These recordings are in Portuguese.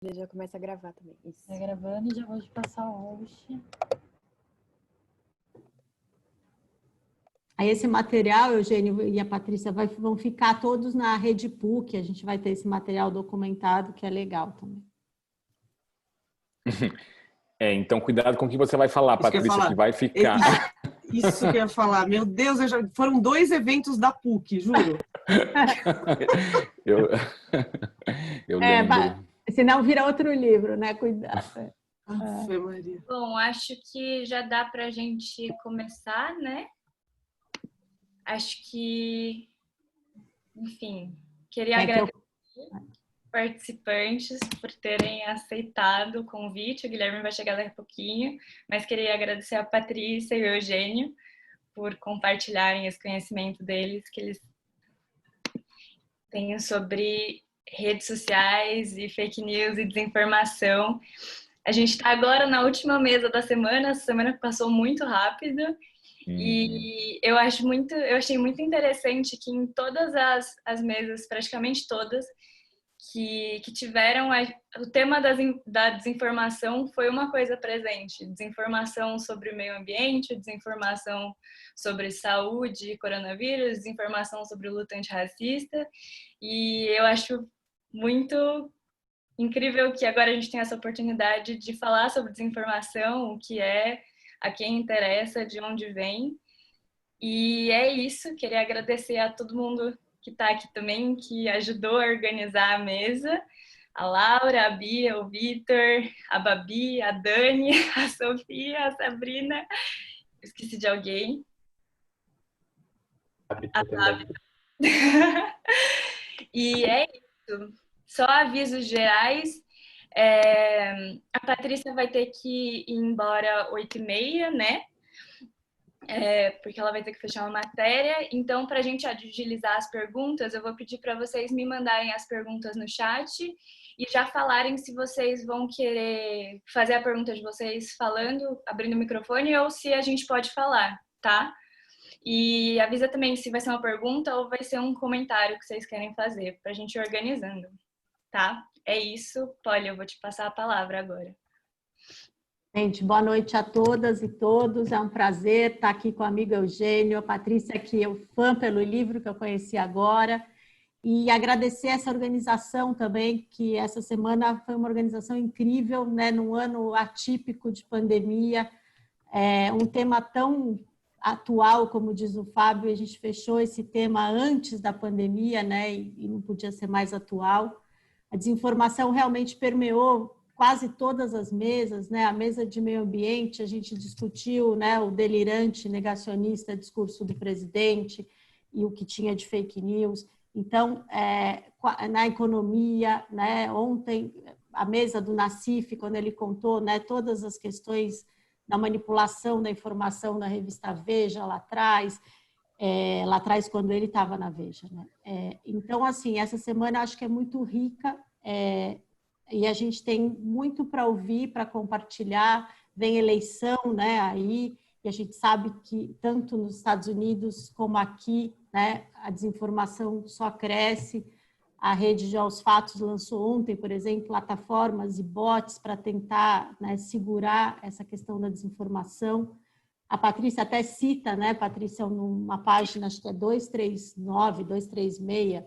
Ele já começa a gravar também. Isso. Tá gravando e já vou te passar o host. Aí esse material, Eugênio e a Patrícia, vão ficar todos na Rede PUC, a gente vai ter esse material documentado, que é legal também. Então cuidado com o que você vai falar, Isso que eu ia Patrícia, falar. que vai ficar. Isso que eu ia falar. Meu Deus, foram 2 eventos da PUC, juro. eu lembro. Senão vira outro livro, né? Cuidado. Ave Maria. Bom, acho que já dá para a gente começar, né? Acho que, enfim, queria agradecer participantes por terem aceitado o convite. O Guilherme vai chegar daqui a pouquinho, mas queria agradecer a Patrícia e o Eugênio por compartilharem esse conhecimento deles, que eles têm sobre redes sociais e fake news e desinformação. A gente está agora na última mesa da semana, essa semana passou muito rápido. E eu achei muito interessante que em todas as mesas, praticamente todas, que tiveram o tema da desinformação foi uma coisa presente. Desinformação sobre o meio ambiente, desinformação sobre saúde, coronavírus, desinformação sobre luta antirracista. E eu acho muito incrível que agora a gente tem essa oportunidade de falar sobre desinformação, o que é, a quem interessa, de onde vem. E é isso, queria agradecer a todo mundo que está aqui também, que ajudou a organizar a mesa. A Laura, a Bia, o Vitor, a Babi, a Dani, a Sofia, a Sabrina. Esqueci de alguém. A Tabita. E é isso. Só avisos gerais. A Patrícia vai ter que ir embora 8h30, né? Porque ela vai ter que fechar uma matéria. Então, para a gente agilizar as perguntas, eu vou pedir para vocês me mandarem as perguntas no chat e já falarem se vocês vão querer fazer a pergunta de vocês falando, abrindo o microfone, ou se a gente pode falar, tá? E avisa também se vai ser uma pergunta ou vai ser um comentário que vocês querem fazer, para a gente ir organizando, tá? É isso. Polly, eu vou te passar a palavra agora. Gente, boa noite a todas e todos. É um prazer estar aqui com o amigo Eugênio, a Patrícia, que eu fã pelo livro que eu conheci agora, e agradecer essa organização também, que essa semana foi uma organização incrível, né, num ano atípico de pandemia, um tema tão atual, como diz o Fábio, a gente fechou esse tema antes da pandemia, né, e não podia ser mais atual. A desinformação realmente permeou quase todas as mesas, né? A mesa de meio ambiente, a gente discutiu, né, o delirante negacionista discurso do presidente e o que tinha de fake news. Então, na economia, né, ontem, a mesa do Nassif, quando ele contou, né, todas as questões da manipulação da informação na revista Veja, lá atrás quando ele estava na Veja, né? Então, assim, essa semana acho que é muito rica, e a gente tem muito para ouvir, para compartilhar. Vem eleição, né, aí, e a gente sabe que tanto nos Estados Unidos como aqui, né, a desinformação só cresce. A rede de Aos Fatos lançou ontem, por exemplo, plataformas e bots para tentar, né, segurar essa questão da desinformação. A Patrícia até cita, né, Patrícia, numa página, acho que é 239, 236,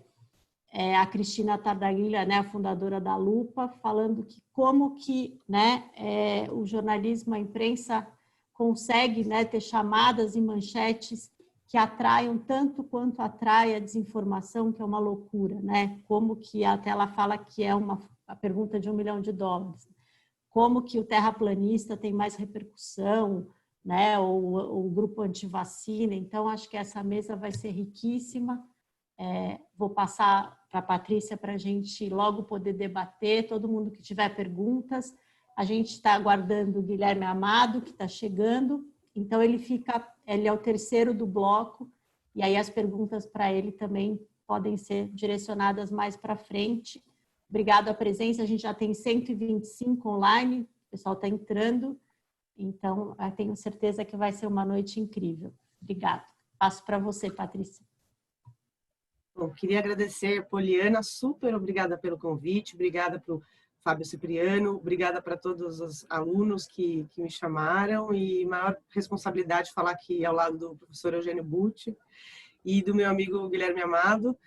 a Cristina Tardaguilha, né, a fundadora da Lupa, falando que como que, né, o jornalismo, a imprensa consegue, né, ter chamadas e manchetes que atraiam tanto quanto atrai a desinformação, que é uma loucura, né? Como que até ela fala que é a pergunta de $1 milhão. Como que o terraplanista tem mais repercussão, né? Ou o grupo antivacina. Então, acho que essa mesa vai ser riquíssima. Vou passar para a Patrícia para a gente logo poder debater. Todo mundo que tiver perguntas, a gente está aguardando o Guilherme Amado, que está chegando. Então, ele é o terceiro do bloco, e aí as perguntas para ele também podem ser direcionadas mais para frente. Obrigado a presença, a gente já tem 125 online, o pessoal está entrando, então eu tenho certeza que vai ser uma noite incrível. Obrigada. Passo para você, Patrícia. Bom, queria agradecer, Poliana, super obrigada pelo convite, obrigada para o Fábio Cipriano. Obrigada para todos os alunos que me chamaram, e maior responsabilidade falar aqui ao lado do professor Eugênio Butti e do meu amigo Guilherme Amado.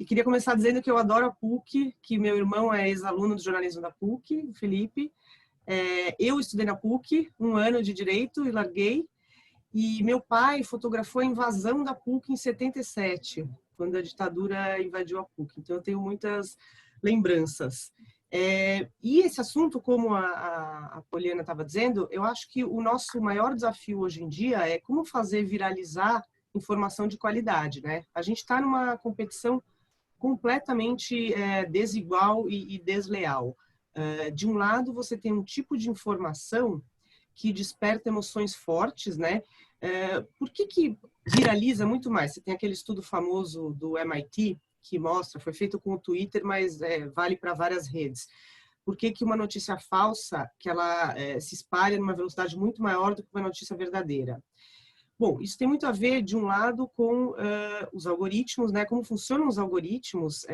Queria começar dizendo que eu adoro a PUC, que meu irmão é ex-aluno de jornalismo da PUC, o Felipe. Eu estudei na PUC, 1 ano de Direito e larguei. E meu pai fotografou a invasão da PUC em 77, quando a ditadura invadiu a PUC. Então eu tenho muitas lembranças. E esse assunto, como a Poliana estava dizendo, eu acho que o nosso maior desafio hoje em dia é como fazer viralizar informação de qualidade, né? A gente está numa competição completamente desigual e desleal. De um lado, você tem um tipo de informação que desperta emoções fortes, né? Por que viraliza muito mais? Você tem aquele estudo famoso do MIT que mostra, foi feito com o Twitter, mas vale para várias redes. Por que uma notícia falsa, que ela se espalha numa velocidade muito maior do que uma notícia verdadeira? Bom, isso tem muito a ver, de um lado, com os algoritmos, né? Como funcionam os algoritmos.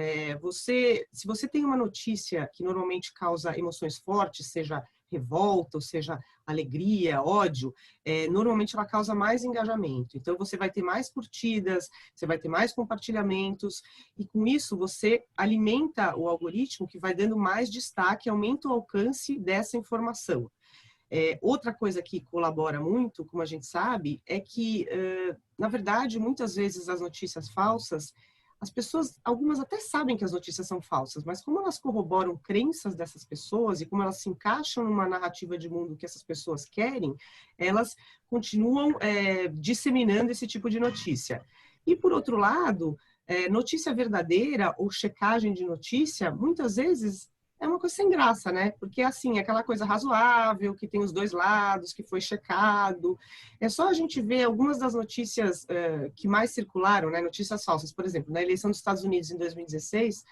Se você tem uma notícia que normalmente causa emoções fortes, seja revolta, ou seja alegria, ódio, normalmente ela causa mais engajamento. Então, você vai ter mais curtidas, você vai ter mais compartilhamentos, e com isso você alimenta o algoritmo, que vai dando mais destaque, aumenta o alcance dessa informação. Outra coisa que colabora muito, como a gente sabe, é que, na verdade, muitas vezes as notícias falsas, as pessoas, algumas até sabem que as notícias são falsas, mas como elas corroboram crenças dessas pessoas e como elas se encaixam numa narrativa de mundo que essas pessoas querem, elas continuam disseminando esse tipo de notícia. E, por outro lado, notícia verdadeira ou checagem de notícia, muitas vezes é uma coisa sem graça, né? Porque, assim, aquela coisa razoável, que tem os dois lados, que foi checado. É só a gente ver algumas das notícias que mais circularam, né? Notícias falsas. Por exemplo, na eleição dos Estados Unidos em 2016,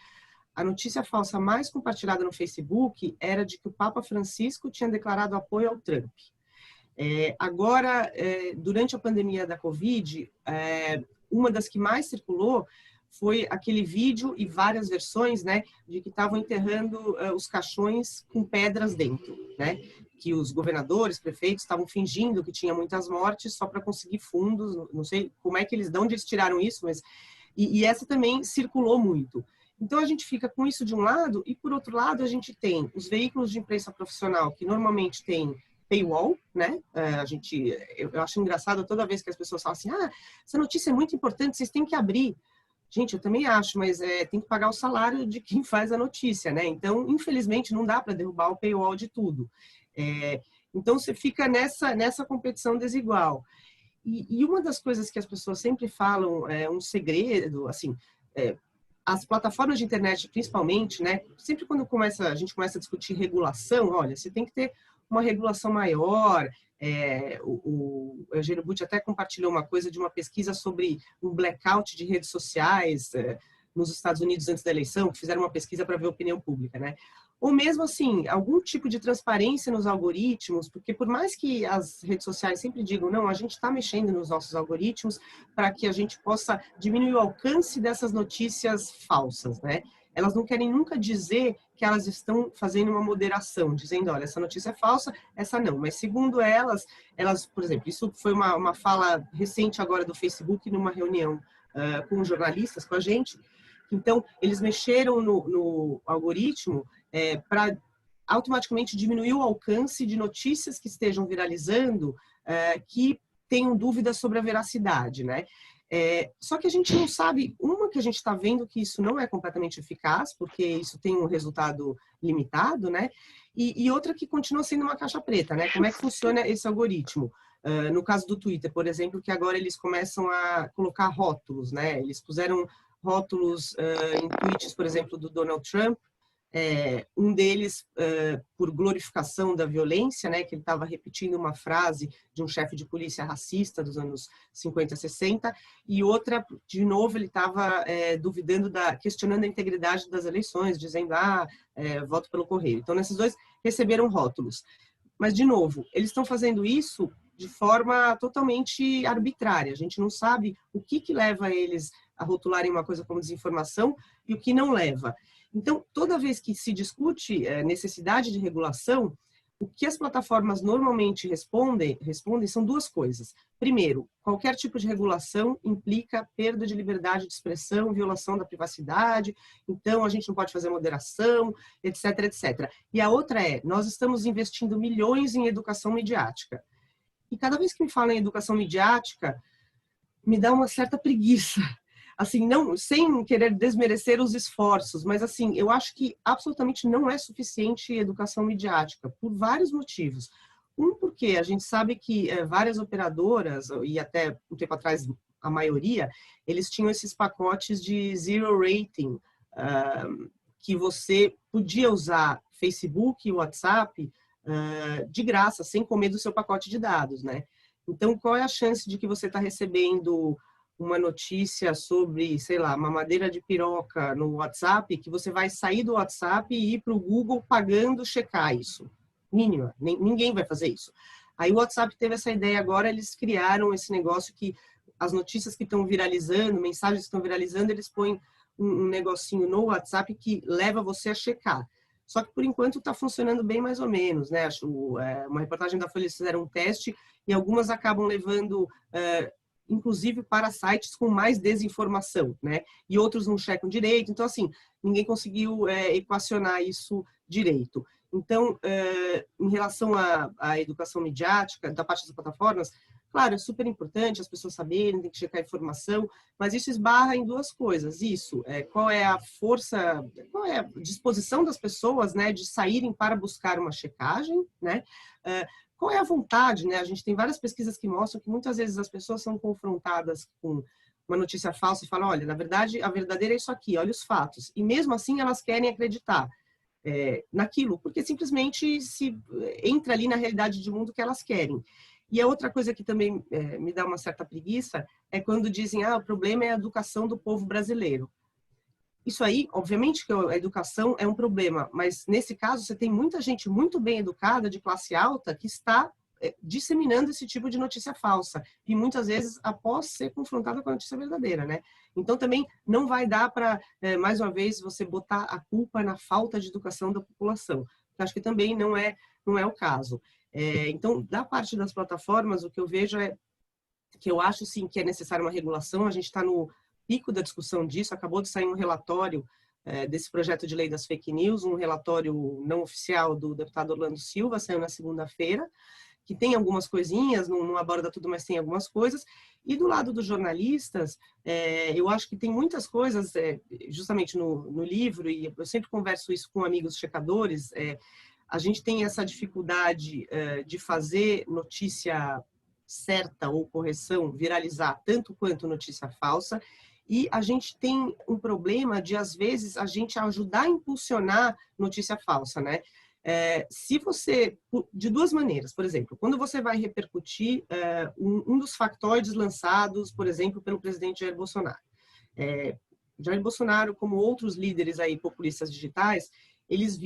a notícia falsa mais compartilhada no Facebook era de que o Papa Francisco tinha declarado apoio ao Trump. Agora, durante a pandemia da Covid, uma das que mais circulou foi aquele vídeo e várias versões, né, de que estavam enterrando os caixões com pedras dentro, né, que os governadores, prefeitos estavam fingindo que tinha muitas mortes só para conseguir fundos, não sei como é que de onde eles tiraram isso, mas e essa também circulou muito. Então a gente fica com isso de um lado e por outro lado a gente tem os veículos de imprensa profissional que normalmente têm paywall, né? Eu acho engraçado toda vez que as pessoas falam assim, essa notícia é muito importante, vocês têm que abrir. Gente, eu também acho, mas tem que pagar o salário de quem faz a notícia, né? Então, infelizmente, não dá para derrubar o paywall de tudo. Então, você fica nessa competição desigual. E uma das coisas que as pessoas sempre falam, um segredo, assim, as plataformas de internet, principalmente, né? Sempre quando a gente começa a discutir regulação, olha, você tem que ter uma regulação maior. O Eugênio Butti até compartilhou uma coisa de uma pesquisa sobre um blackout de redes sociais nos Estados Unidos antes da eleição, que fizeram uma pesquisa para ver a opinião pública, né? Ou mesmo assim, algum tipo de transparência nos algoritmos, porque por mais que as redes sociais sempre digam, não, a gente está mexendo nos nossos algoritmos para que a gente possa diminuir o alcance dessas notícias falsas, né? Elas não querem nunca dizer que elas estão fazendo uma moderação, dizendo, olha, essa notícia é falsa, essa não. Mas segundo elas, por exemplo, isso foi uma fala recente agora do Facebook numa reunião com jornalistas, com a gente. Então, eles mexeram no algoritmo para automaticamente diminuir o alcance de notícias que estejam viralizando que tenham dúvidas sobre a veracidade, né? Só que a gente não sabe, uma que a gente está vendo que isso não é completamente eficaz, porque isso tem um resultado limitado, né? E outra que continua sendo uma caixa preta, né? Como é que funciona esse algoritmo? No caso do Twitter, por exemplo, que agora eles começam a colocar rótulos, né? Eles puseram rótulos em tweets, por exemplo, do Donald Trump, um deles por glorificação da violência, né, que ele estava repetindo uma frase de um chefe de polícia racista dos anos 50, 60, e outra, de novo, ele estava questionando a integridade das eleições, dizendo, voto pelo correio. Então, nesses dois, receberam rótulos. Mas, de novo, eles estão fazendo isso de forma totalmente arbitrária. A gente não sabe o que leva eles a rotularem uma coisa como desinformação e o que não leva. Então, toda vez que se discute necessidade de regulação, o que as plataformas normalmente respondem são duas coisas. Primeiro, qualquer tipo de regulação implica perda de liberdade de expressão, violação da privacidade, então a gente não pode fazer moderação, etc, etc. E a outra é, nós estamos investindo milhões em educação midiática. E cada vez que me falam em educação midiática, me dá uma certa preguiça. Assim, não, sem querer desmerecer os esforços, mas assim, eu acho que absolutamente não é suficiente educação midiática, por vários motivos. Um, porque a gente sabe que várias operadoras, e até um tempo atrás a maioria, eles tinham esses pacotes de zero rating, que você podia usar Facebook e WhatsApp de graça, sem comer do seu pacote de dados, né? Então, qual é a chance de que você está recebendo uma notícia sobre, sei lá, mamadeira de piroca no WhatsApp, que você vai sair do WhatsApp e ir para o Google pagando checar isso? Mínima, ninguém vai fazer isso. Aí o WhatsApp teve essa ideia agora, eles criaram esse negócio que as notícias que estão viralizando, mensagens que estão viralizando, eles põem um negocinho no WhatsApp que leva você a checar. Só que, por enquanto, está funcionando bem mais ou menos, né? Uma reportagem da Folha, eles fizeram um teste e algumas acabam levando... inclusive para sites com mais desinformação, né? E outros não checam direito. Então, assim, ninguém conseguiu equacionar isso direito. Então, em relação à educação midiática, da parte das plataformas, claro, é super importante as pessoas saberem, tem que checar a informação, mas isso esbarra em duas coisas. Isso, qual é a força, qual é a disposição das pessoas, né, de saírem para buscar uma checagem, né? Qual é a vontade, né? A gente tem várias pesquisas que mostram que muitas vezes as pessoas são confrontadas com uma notícia falsa e falam, olha, na verdade, a verdadeira é isso aqui, olha os fatos. E mesmo assim elas querem acreditar naquilo, porque simplesmente se entra ali na realidade de mundo que elas querem. E a outra coisa que também me dá uma certa preguiça é quando dizem, o problema é a educação do povo brasileiro. Isso aí, obviamente que a educação é um problema, mas nesse caso você tem muita gente muito bem educada, de classe alta, que está disseminando esse tipo de notícia falsa, e muitas vezes após ser confrontada com a notícia verdadeira, né? Então também não vai dar para, mais uma vez, você botar a culpa na falta de educação da população. Eu acho que também não é o caso. Então, da parte das plataformas, o que eu vejo é que eu acho sim que é necessária uma regulação, a gente está no pico da discussão disso, acabou de sair um relatório desse projeto de lei das fake news, um relatório não oficial do deputado Orlando Silva, saiu na segunda-feira, que tem algumas coisinhas, não aborda tudo, mas tem algumas coisas. E do lado dos jornalistas, eu acho que tem muitas coisas, justamente no livro, e eu sempre converso isso com amigos checadores, a gente tem essa dificuldade de fazer notícia certa ou correção viralizar tanto quanto notícia falsa, e a gente tem um problema de, às vezes, a gente ajudar a impulsionar notícia falsa, né? Se você, de duas maneiras, por exemplo, quando você vai repercutir um dos factoides lançados, por exemplo, pelo presidente Jair Bolsonaro. Jair Bolsonaro, como outros líderes aí populistas digitais, eles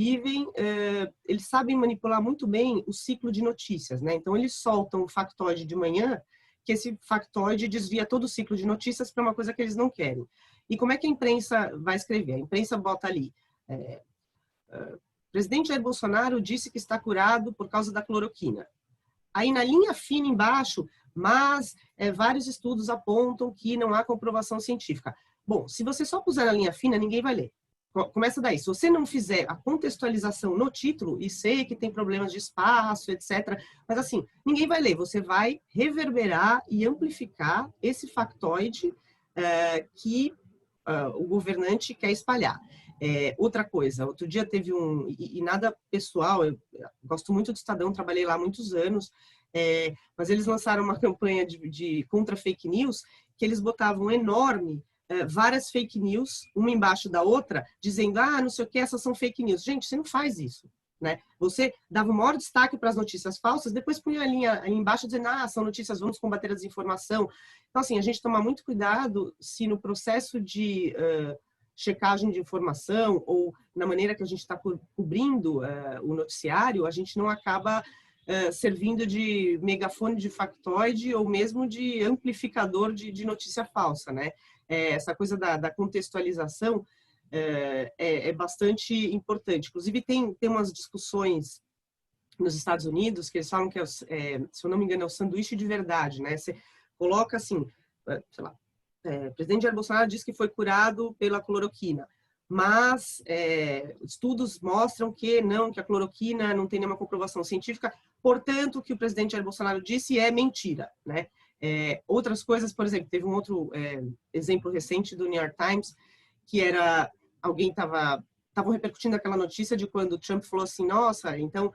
eles sabem manipular muito bem o ciclo de notícias, né? Então, eles soltam um factoide de manhã, que esse factoide desvia todo o ciclo de notícias para uma coisa que eles não querem. E como é que a imprensa vai escrever? A imprensa bota ali, presidente Jair Bolsonaro disse que está curado por causa da cloroquina. Aí na linha fina embaixo, mas vários estudos apontam que não há comprovação científica. Bom, se você só puser na linha fina, ninguém vai ler. Começa daí. Se você não fizer a contextualização no título, e sei que tem problemas de espaço, etc., mas assim, ninguém vai ler. Você vai reverberar e amplificar esse factoide que o governante quer espalhar. Outra coisa, outro dia teve e nada pessoal, eu gosto muito do Estadão, trabalhei lá há muitos anos, mas eles lançaram uma campanha contra fake news, que eles botavam enorme, várias fake news, uma embaixo da outra, dizendo, não sei o que, essas são fake news. Gente, você não faz isso, né? Você dava o maior destaque para as notícias falsas, depois punha a linha ali embaixo dizendo, são notícias, vamos combater a desinformação. Então, assim, a gente toma muito cuidado se no processo de checagem de informação ou na maneira que a gente está cobrindo o noticiário, a gente não acaba servindo de megafone de factoide ou mesmo de amplificador de notícia falsa, né? Essa coisa da contextualização, é bastante importante. Inclusive, tem umas discussões nos Estados Unidos que eles falam que, se eu não me engano, é o sanduíche de verdade, né? Você coloca assim, sei lá, o presidente Jair Bolsonaro disse que foi curado pela cloroquina, mas estudos mostram que a cloroquina não tem nenhuma comprovação científica, portanto, o que o presidente Jair Bolsonaro disse é mentira, né? Outras coisas, por exemplo, teve um outro exemplo recente do New York Times, que era, alguém estavam repercutindo aquela notícia de quando o Trump falou assim, nossa, então,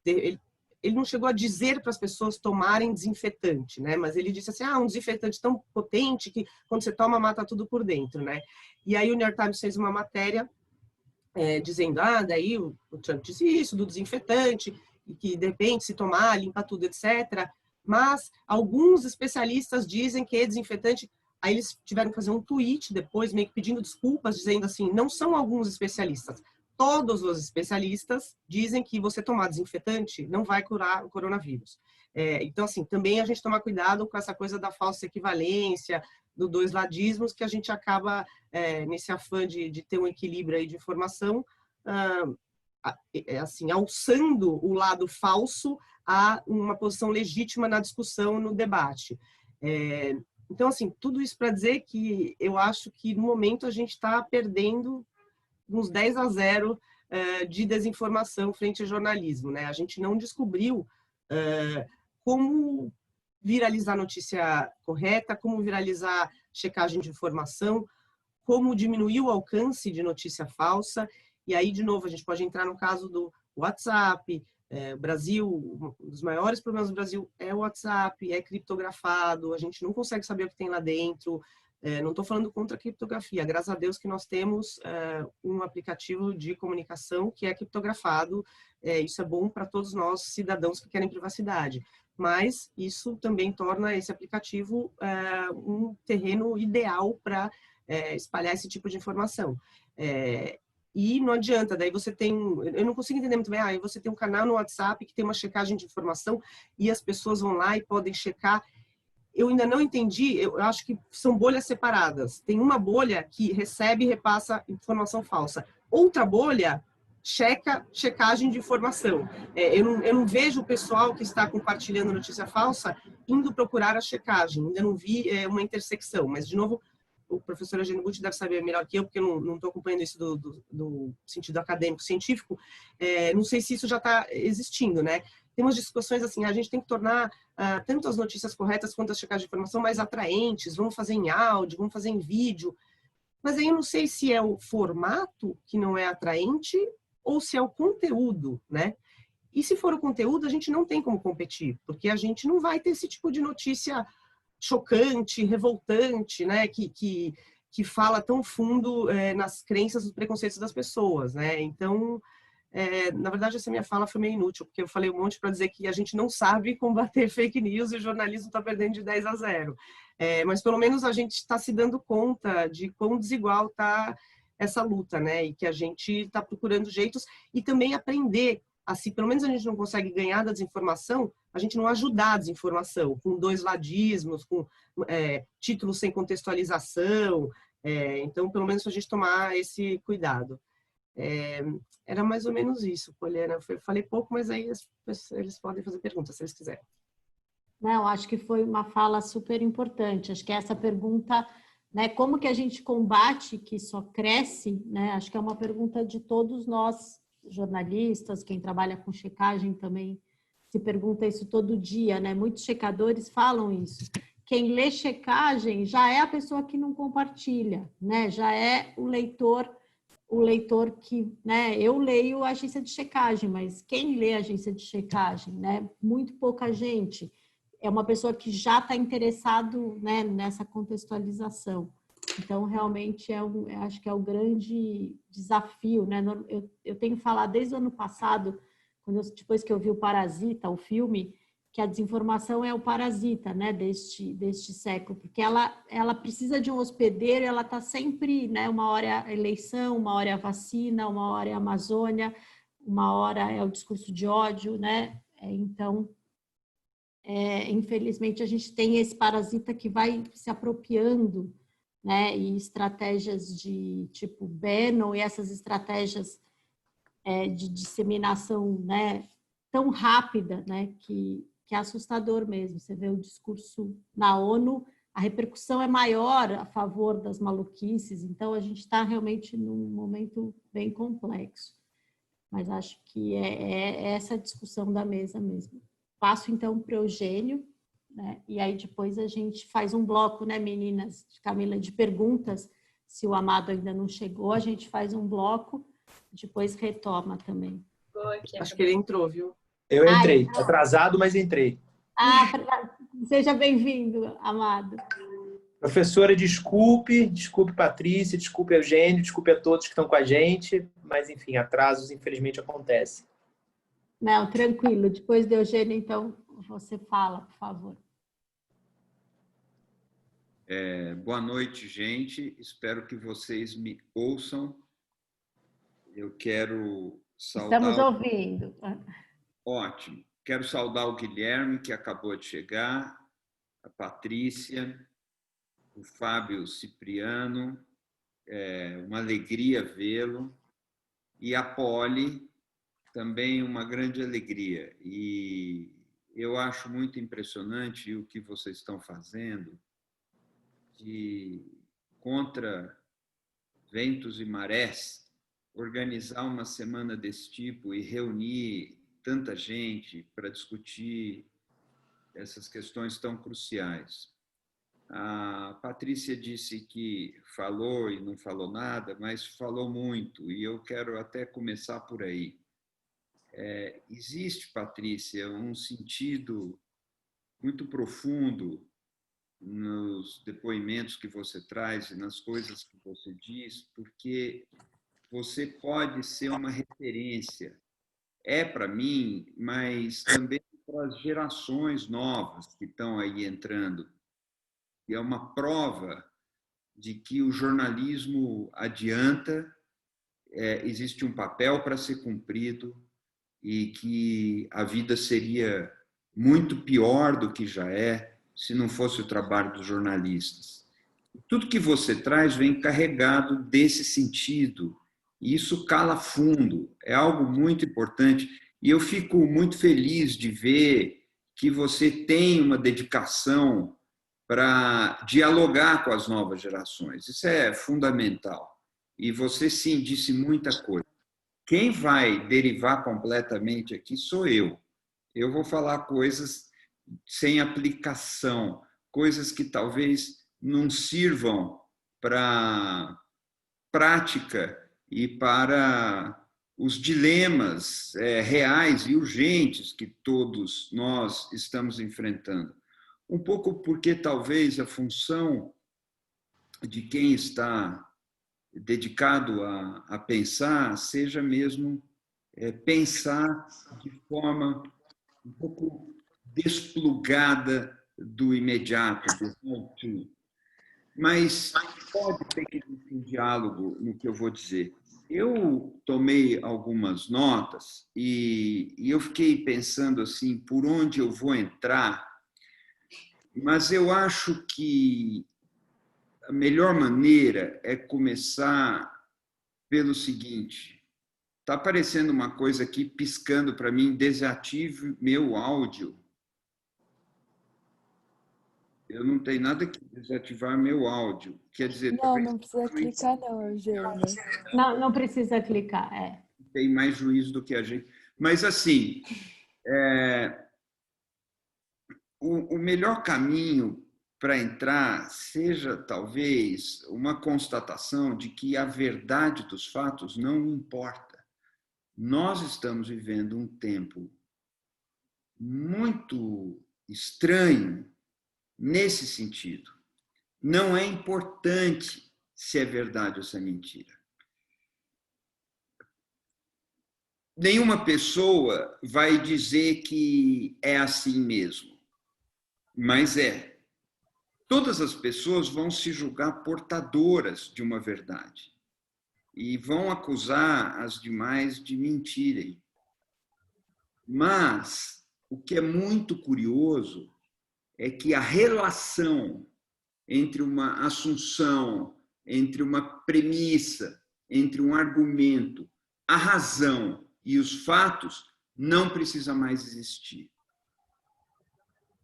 ele não chegou a dizer para as pessoas tomarem desinfetante, né? Mas ele disse assim, um desinfetante tão potente que quando você toma, mata tudo por dentro, né? E aí o New York Times fez uma matéria dizendo, daí o Trump disse isso do desinfetante, e que de repente se tomar, limpa tudo, etc. Mas alguns especialistas dizem que é desinfetante. Aí eles tiveram que fazer um tweet depois, meio que pedindo desculpas, dizendo assim, não são alguns especialistas. Todos os especialistas dizem que você tomar desinfetante não vai curar o coronavírus. Então, assim, também a gente tomar cuidado com essa coisa da falsa equivalência, do dois ladismos, que a gente acaba, nesse afã de ter um equilíbrio aí de informação, assim, alçando o lado falso a uma posição legítima na discussão, no debate. Então, assim, tudo isso para dizer que eu acho que, no momento, a gente está perdendo uns 10-0 de desinformação frente ao jornalismo, né? A gente não descobriu como viralizar notícia correta, como viralizar checagem de informação, como diminuir o alcance de notícia falsa. E aí, de novo, a gente pode entrar no caso do WhatsApp. O Brasil, um dos maiores problemas do Brasil é o WhatsApp, é criptografado, a gente não consegue saber o que tem lá dentro. Não estou falando contra a criptografia, graças a Deus que nós temos um aplicativo de comunicação que é criptografado, isso é bom para todos nós cidadãos que querem privacidade, mas isso também torna esse aplicativo um terreno ideal para espalhar esse tipo de informação. E não adianta, daí você tem, eu não consigo entender muito bem, aí você tem um canal no WhatsApp que tem uma checagem de informação e as pessoas vão lá e podem checar. Eu ainda não entendi, eu acho que são bolhas separadas. Tem uma bolha que recebe e repassa informação falsa. Outra bolha checa checagem de informação. Eu não vejo o pessoal que está compartilhando notícia falsa indo procurar a checagem. Ainda não vi uma intersecção, mas, de novo, o professor Eugênio Butti deve saber melhor que eu, porque eu não estou acompanhando isso do sentido acadêmico, científico. Não sei se isso já está existindo, né? Tem umas discussões assim, a gente tem que tornar tanto as notícias corretas quanto as checagens de informação mais atraentes, vamos fazer em áudio, vamos fazer em vídeo. Mas aí eu não sei se é o formato que não é atraente ou se é o conteúdo, né? E se for o conteúdo, a gente não tem como competir, porque a gente não vai ter esse tipo de notícia chocante, revoltante, né? Que fala tão fundo nas crenças, nos preconceitos das pessoas, né? Então, na verdade, essa minha fala foi meio inútil, porque eu falei um monte para dizer que a gente não sabe combater fake news e o jornalismo está perdendo de 10-0. Mas pelo menos a gente está se dando conta de quão desigual está essa luta, né? E que a gente está procurando jeitos e também aprender, assim, pelo menos a gente não consegue ganhar da desinformação, a gente não ajudar a desinformação, com dois ladismos, com títulos sem contextualização. Então, pelo menos a gente tomar esse cuidado. Era mais ou menos isso, Poliana. Eu falei pouco, mas aí eles podem fazer perguntas, se eles quiserem. Não, acho que foi uma fala super importante. Acho que essa pergunta, né, como que a gente combate que só cresce, né? Acho que é uma pergunta de todos nós, jornalistas, quem trabalha com checagem também se pergunta isso todo dia, né? Muitos checadores falam isso. Quem lê checagem já é a pessoa que não compartilha, né? Já é o leitor que, né? Eu leio a agência de checagem, mas quem lê a agência de checagem, né? Muito pouca gente. É uma pessoa que já está interessado, né, nessa contextualização. Então, realmente, acho que é o grande desafio, né? Eu tenho falado desde o ano passado, depois que eu vi o Parasita, o filme, que a desinformação é o parasita, né, deste século, porque ela precisa de um hospedeiro, ela está sempre, né, uma hora é a eleição, uma hora é a vacina, uma hora é a Amazônia, uma hora é o discurso de ódio, né? Então, infelizmente, a gente tem esse parasita que vai se apropriando, né, e estratégias de tipo Bannon e essas estratégias de disseminação, né, tão rápida, né, que é assustador mesmo. Você vê o discurso na ONU, a repercussão é maior a favor das maluquices, então a gente está realmente num momento bem complexo. Mas acho que é essa discussão da mesa mesmo. Passo então para o Eugênio, né? E aí depois a gente faz um bloco, né, meninas, Camila, de perguntas. Se o Amado ainda não chegou, a gente faz um bloco, depois retoma também. Acho que ele entrou, viu? Eu entrei, atrasado, mas entrei. Seja bem-vindo, Amado. Professora, desculpe Patrícia, desculpe Eugênio, desculpe a todos que estão com a gente, mas enfim, atrasos infelizmente acontecem. Não, tranquilo. Depois de Eugênio, então, você fala, por favor. Boa noite, gente. Espero que vocês me ouçam. Eu quero saudar... Estamos ouvindo. Ótimo. Quero saudar o Guilherme, que acabou de chegar, a Patrícia, o Fábio Cipriano, uma alegria vê-lo, e a Poli, também uma grande alegria. E eu acho muito impressionante o que vocês estão fazendo contra ventos e marés, organizar uma semana desse tipo e reunir tanta gente para discutir essas questões tão cruciais. A Patrícia disse que falou e não falou nada, mas falou muito, e eu quero até começar por aí. Existe, Patrícia, um sentido muito profundo nos depoimentos que você traz e nas coisas que você diz, porque você pode ser uma referência. Para mim, mas também para as gerações novas que estão aí entrando. E é uma prova de que o jornalismo adianta, existe um papel para ser cumprido e que a vida seria muito pior do que já é se não fosse o trabalho dos jornalistas. Tudo que você traz vem carregado desse sentido, e isso cala fundo, é algo muito importante, e eu fico muito feliz de ver que você tem uma dedicação para dialogar com as novas gerações. Isso é fundamental. E você, sim, disse muita coisa. Quem vai derivar completamente aqui sou eu. Eu vou falar coisas sem aplicação, coisas que talvez não sirvam para prática e para os dilemas reais e urgentes que todos nós estamos enfrentando. Um pouco porque talvez a função de quem está dedicado a pensar seja mesmo pensar de forma um pouco desplugada do imediato, do how-to. Mas pode ter que existir um diálogo no que eu vou dizer. Eu tomei algumas notas e eu fiquei pensando assim, por onde eu vou entrar, mas eu acho que a melhor maneira é começar pelo seguinte. Está aparecendo uma coisa aqui piscando para mim, desative meu áudio. Eu não tenho nada que desativar meu áudio. Quer dizer, não precisa clicar não, Eugênio. Não precisa clicar, Tem mais juízo do que a gente. Mas, assim, o melhor caminho para entrar seja, talvez, uma constatação de que a verdade dos fatos não importa. Nós estamos vivendo um tempo muito estranho nesse sentido. Não é importante se é verdade ou se é mentira. Nenhuma pessoa vai dizer que é assim mesmo, mas é. Todas as pessoas vão se julgar portadoras de uma verdade e vão acusar as demais de mentirem. Mas o que é muito curioso é que a relação entre uma assunção, entre uma premissa, entre um argumento, a razão e os fatos, não precisa mais existir.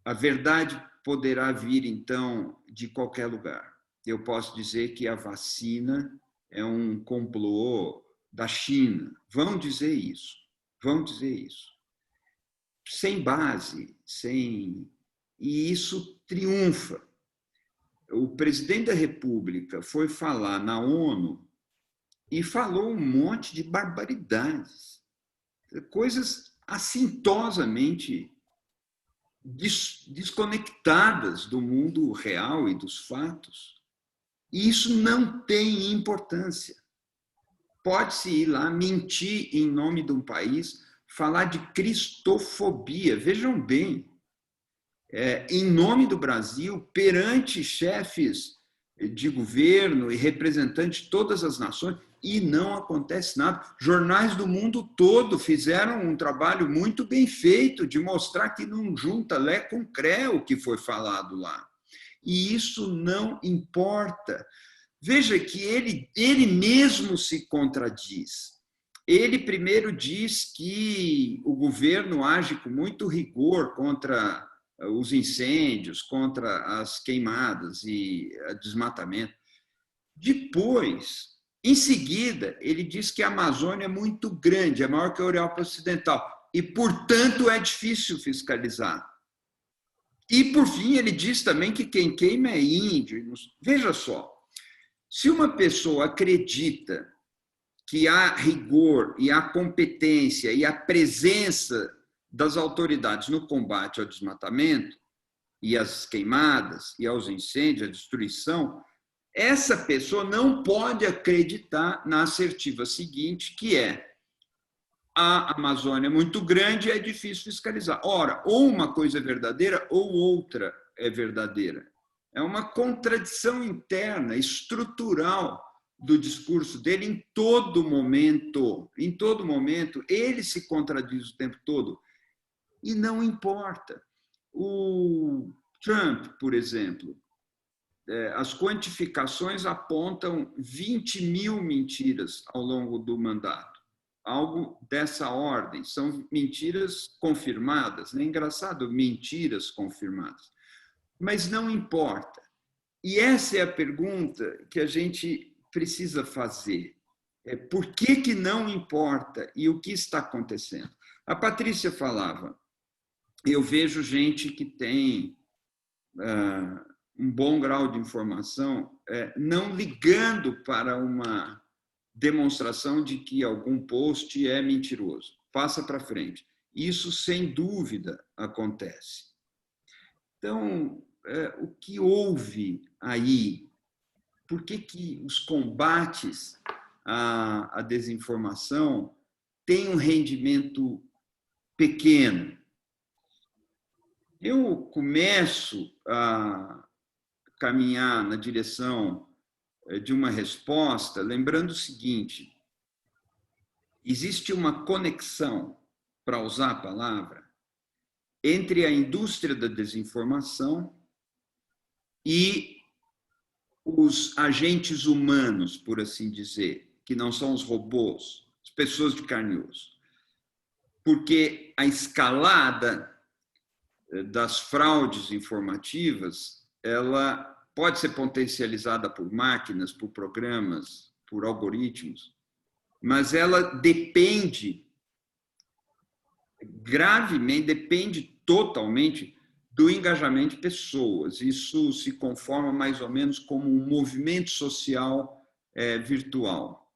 A verdade poderá vir, então, de qualquer lugar. Eu posso dizer que a vacina é um complô da China. Vão dizer isso. Vão dizer isso. Sem base, sem... E isso triunfa. O presidente da República foi falar na ONU e falou um monte de barbaridades, coisas assintosamente desconectadas do mundo real e dos fatos. E isso não tem importância. Pode-se ir lá mentir em nome de um país, falar de cristofobia. Vejam bem, em nome do Brasil, perante chefes de governo e representantes de todas as nações, e não acontece nada. Jornais do mundo todo fizeram um trabalho muito bem feito de mostrar que não junta lé com cré o que foi falado lá. E isso não importa. Veja que ele mesmo se contradiz. Ele primeiro diz que o governo age com muito rigor contra os incêndios, contra as queimadas e desmatamento. Depois, em seguida, ele diz que a Amazônia é muito grande, é maior que a Europa Ocidental, e, portanto, é difícil fiscalizar. E, por fim, ele diz também que quem queima é índio. Veja só, se uma pessoa acredita que há rigor e há competência e a presença das autoridades no combate ao desmatamento e às queimadas e aos incêndios, à destruição, essa pessoa não pode acreditar na assertiva seguinte, que é: a Amazônia é muito grande e é difícil fiscalizar. Ora, ou uma coisa é verdadeira ou outra é verdadeira. É uma contradição interna, estrutural do discurso dele em todo momento. Em todo momento, ele se contradiz o tempo todo. E não importa. O Trump, por exemplo, as quantificações apontam 20 mil mentiras ao longo do mandato. Algo dessa ordem. São mentiras confirmadas. É engraçado, mentiras confirmadas. Mas não importa. E essa é a pergunta que a gente precisa fazer. Por que não importa e o que está acontecendo? A Patrícia falava, eu vejo gente que tem um bom grau de informação não ligando para uma demonstração de que algum post é mentiroso. Passa para frente. Isso, sem dúvida, acontece. Então, o que houve aí? Por que os combates à desinformação têm um rendimento pequeno? Eu começo a caminhar na direção de uma resposta, lembrando o seguinte: existe uma conexão, para usar a palavra, entre a indústria da desinformação e os agentes humanos, por assim dizer, que não são os robôs, as pessoas de carne e osso. Porque a escalada das fraudes informativas, ela pode ser potencializada por máquinas, por programas, por algoritmos, mas ela depende gravemente, depende totalmente do engajamento de pessoas. Isso se conforma mais ou menos como um movimento social virtual.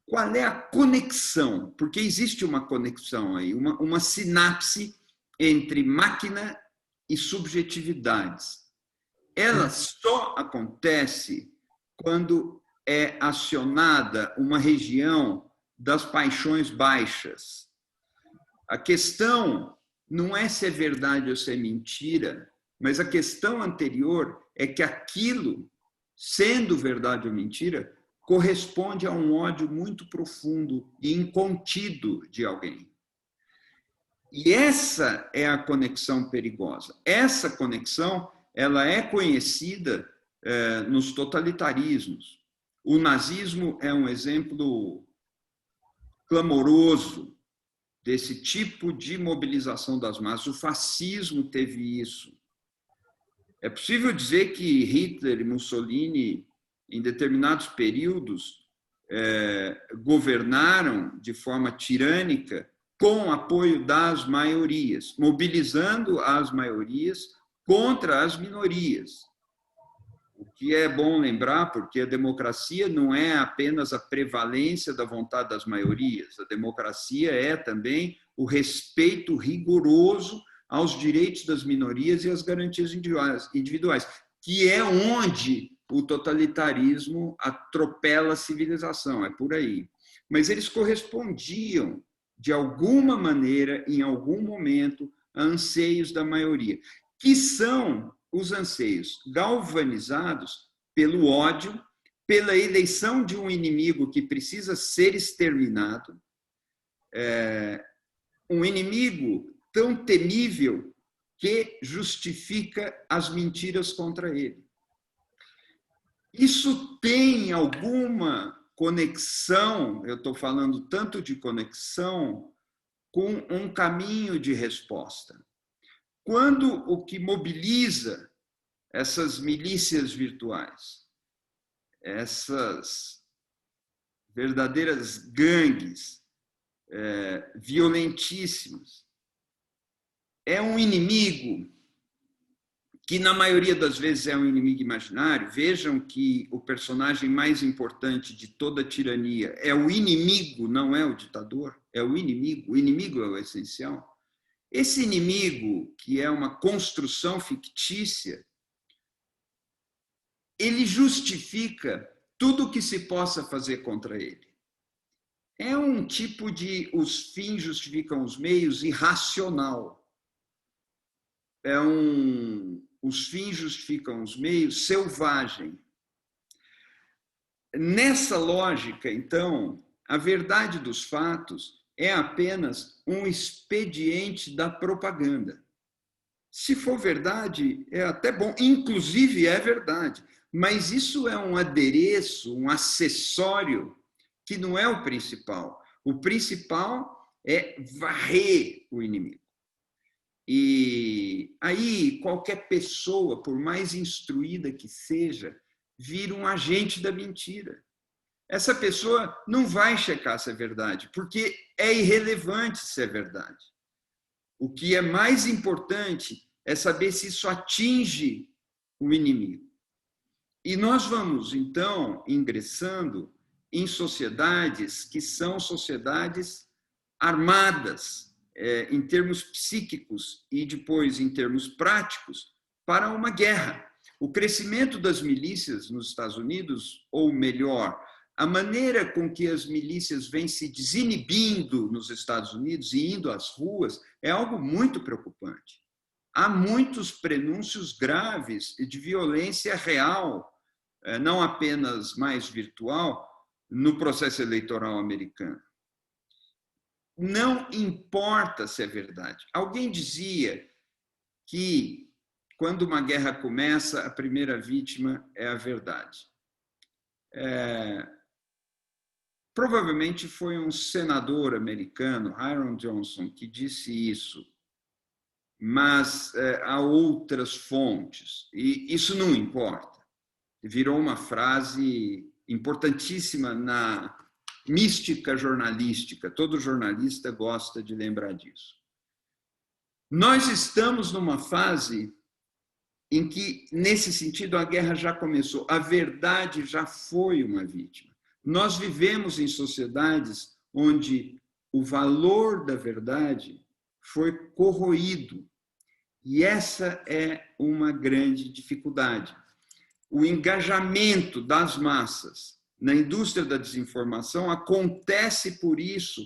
Qual é a conexão? Porque existe uma conexão aí, uma sinapse entre máquina e subjetividades. Ela só acontece quando é acionada uma região das paixões baixas. A questão não é se é verdade ou se é mentira, mas a questão anterior é que aquilo, sendo verdade ou mentira, corresponde a um ódio muito profundo e incontido de alguém. E essa é a conexão perigosa. Essa conexão, ela é conhecida nos totalitarismos. O nazismo é um exemplo clamoroso desse tipo de mobilização das massas. O fascismo teve isso. É possível dizer que Hitler e Mussolini, em determinados períodos, governaram de forma tirânica com apoio das maiorias, mobilizando as maiorias contra as minorias. O que é bom lembrar, porque a democracia não é apenas a prevalência da vontade das maiorias, a democracia é também o respeito rigoroso aos direitos das minorias e às garantias individuais, que é onde o totalitarismo atropela a civilização, é por aí. Mas eles correspondiam, de alguma maneira, em algum momento, a anseios da maioria, que são os anseios galvanizados pelo ódio, pela eleição de um inimigo que precisa ser exterminado, um inimigo tão temível que justifica as mentiras contra ele. Isso tem alguma conexão, eu estou falando tanto de conexão, com um caminho de resposta. Quando o que mobiliza essas milícias virtuais, essas verdadeiras gangues violentíssimas, é um inimigo que, na maioria das vezes, é um inimigo imaginário. Vejam que o personagem mais importante de toda tirania é o inimigo, não é o ditador, é o inimigo é o essencial. Esse inimigo, que é uma construção fictícia, ele justifica tudo o que se possa fazer contra ele. É um tipo de os fins justificam os meios irracional. Os fins justificam os meios selvagem. Nessa lógica, então, a verdade dos fatos é apenas um expediente da propaganda. Se for verdade, é até bom, inclusive é verdade, mas isso é um adereço, um acessório, que não é o principal. O principal é varrer o inimigo. E aí, qualquer pessoa, por mais instruída que seja, vira um agente da mentira. Essa pessoa não vai checar se é verdade, porque é irrelevante se é verdade. O que é mais importante é saber se isso atinge o inimigo. E nós vamos, então, ingressando em sociedades que são sociedades armadas, em termos psíquicos e depois em termos práticos, para uma guerra. O crescimento das milícias nos Estados Unidos, ou melhor, a maneira com que as milícias vêm se desinibindo nos Estados Unidos e indo às ruas é algo muito preocupante. Há muitos prenúncios graves de violência real, não apenas mais virtual, no processo eleitoral americano. Não importa se é verdade. Alguém dizia que, quando uma guerra começa, a primeira vítima é a verdade. Provavelmente foi um senador americano, Hiram Johnson, que disse isso, mas há outras fontes, e isso não importa. Virou uma frase importantíssima na mística jornalística, todo jornalista gosta de lembrar disso. Nós estamos numa fase em que, nesse sentido, a guerra já começou, a verdade já foi uma vítima. Nós vivemos em sociedades onde o valor da verdade foi corroído, e essa é uma grande dificuldade. O engajamento das massas na indústria da desinformação acontece por isso,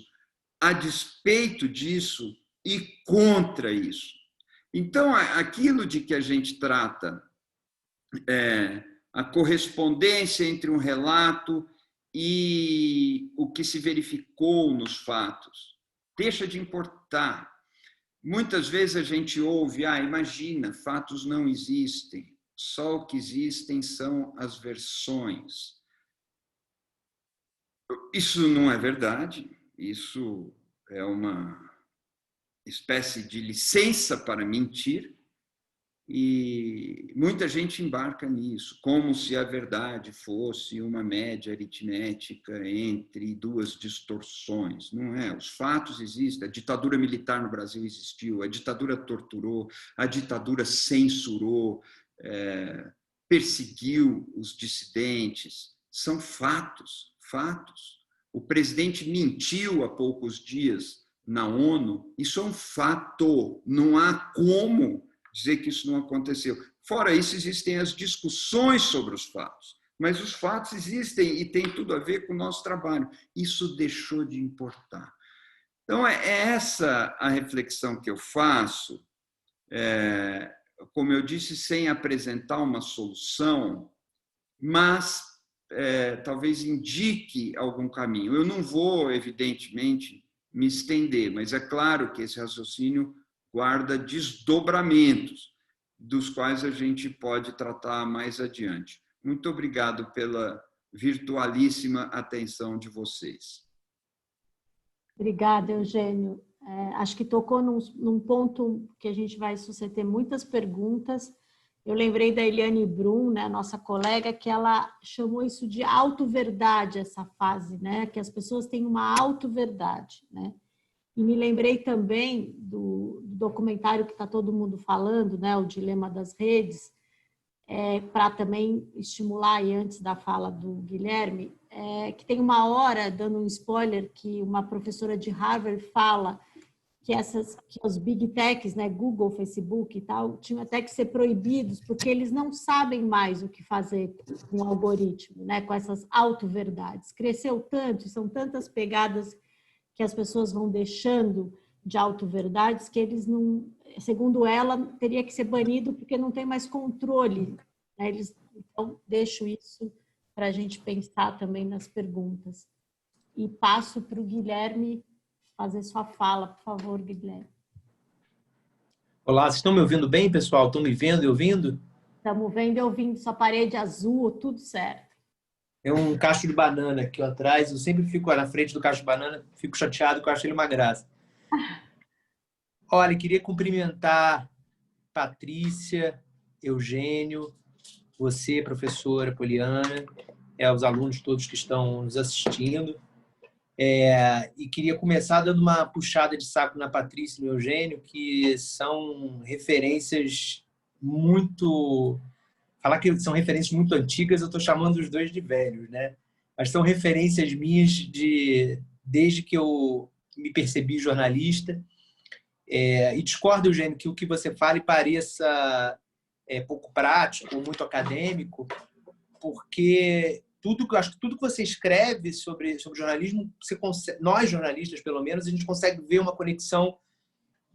a despeito disso e contra isso. Então, aquilo de que a gente trata, a correspondência entre um relato e o que se verificou nos fatos, deixa de importar. Muitas vezes a gente ouve, imagina, fatos não existem, só o que existem são as versões. Isso não é verdade, isso é uma espécie de licença para mentir, e muita gente embarca nisso, como se a verdade fosse uma média aritmética entre duas distorções. Não é. Os fatos existem. A ditadura militar no Brasil existiu, a ditadura torturou, a ditadura censurou, perseguiu os dissidentes. São fatos, fatos. O presidente mentiu há poucos dias na ONU. Isso é um fato. Não há como dizer que isso não aconteceu. Fora isso, existem as discussões sobre os fatos, mas os fatos existem e tem tudo a ver com o nosso trabalho. Isso deixou de importar. Então, é essa a reflexão que eu faço, como eu disse, sem apresentar uma solução, mas talvez indique algum caminho. Eu não vou, evidentemente, me estender, mas é claro que esse raciocínio guarda desdobramentos, dos quais a gente pode tratar mais adiante. Muito obrigado pela virtualíssima atenção de vocês. Obrigada, Eugênio. Acho que tocou num ponto que a gente vai suceder muitas perguntas. Eu lembrei da Eliane Brum, né, nossa colega, que ela chamou isso de auto-verdade, essa fase, né, que as pessoas têm uma auto-verdade, né? E me lembrei também do documentário que está todo mundo falando, né, o Dilema das Redes, para também estimular, e antes da fala do Guilherme, que tem uma hora, dando um spoiler, que uma professora de Harvard fala que os Big Techs, né, Google, Facebook e tal, tinham até que ser proibidos, porque eles não sabem mais o que fazer com o algoritmo, né, com essas auto-verdades. Cresceu tanto, são tantas pegadas que as pessoas vão deixando de auto-verdades, que eles não, segundo ela, teria que ser banido porque não tem mais controle, né? Então, deixo isso para a gente pensar também nas perguntas. E passo para o Guilherme fazer sua fala, por favor, Guilherme. Olá, vocês estão me ouvindo bem, pessoal? Estão me vendo e ouvindo? Estamos vendo e ouvindo, sua parede azul, tudo certo. É um cacho de banana aqui atrás. Eu sempre fico na frente do cacho de banana, fico chateado porque eu acho ele uma graça. Olha, queria cumprimentar Patrícia, Eugênio, você, professora Poliana, os alunos todos que estão nos assistindo. E queria começar dando uma puxada de saco na Patrícia e no Eugênio, que são referências muito... Falar que são referências muito antigas, eu estou chamando os dois de velhos, né? Mas são referências minhas desde que eu me percebi jornalista. E discordo, Eugênio, que o que você fala pareça pouco prático, muito acadêmico, porque acho que tudo que você escreve sobre jornalismo, nós jornalistas, pelo menos, a gente consegue ver uma conexão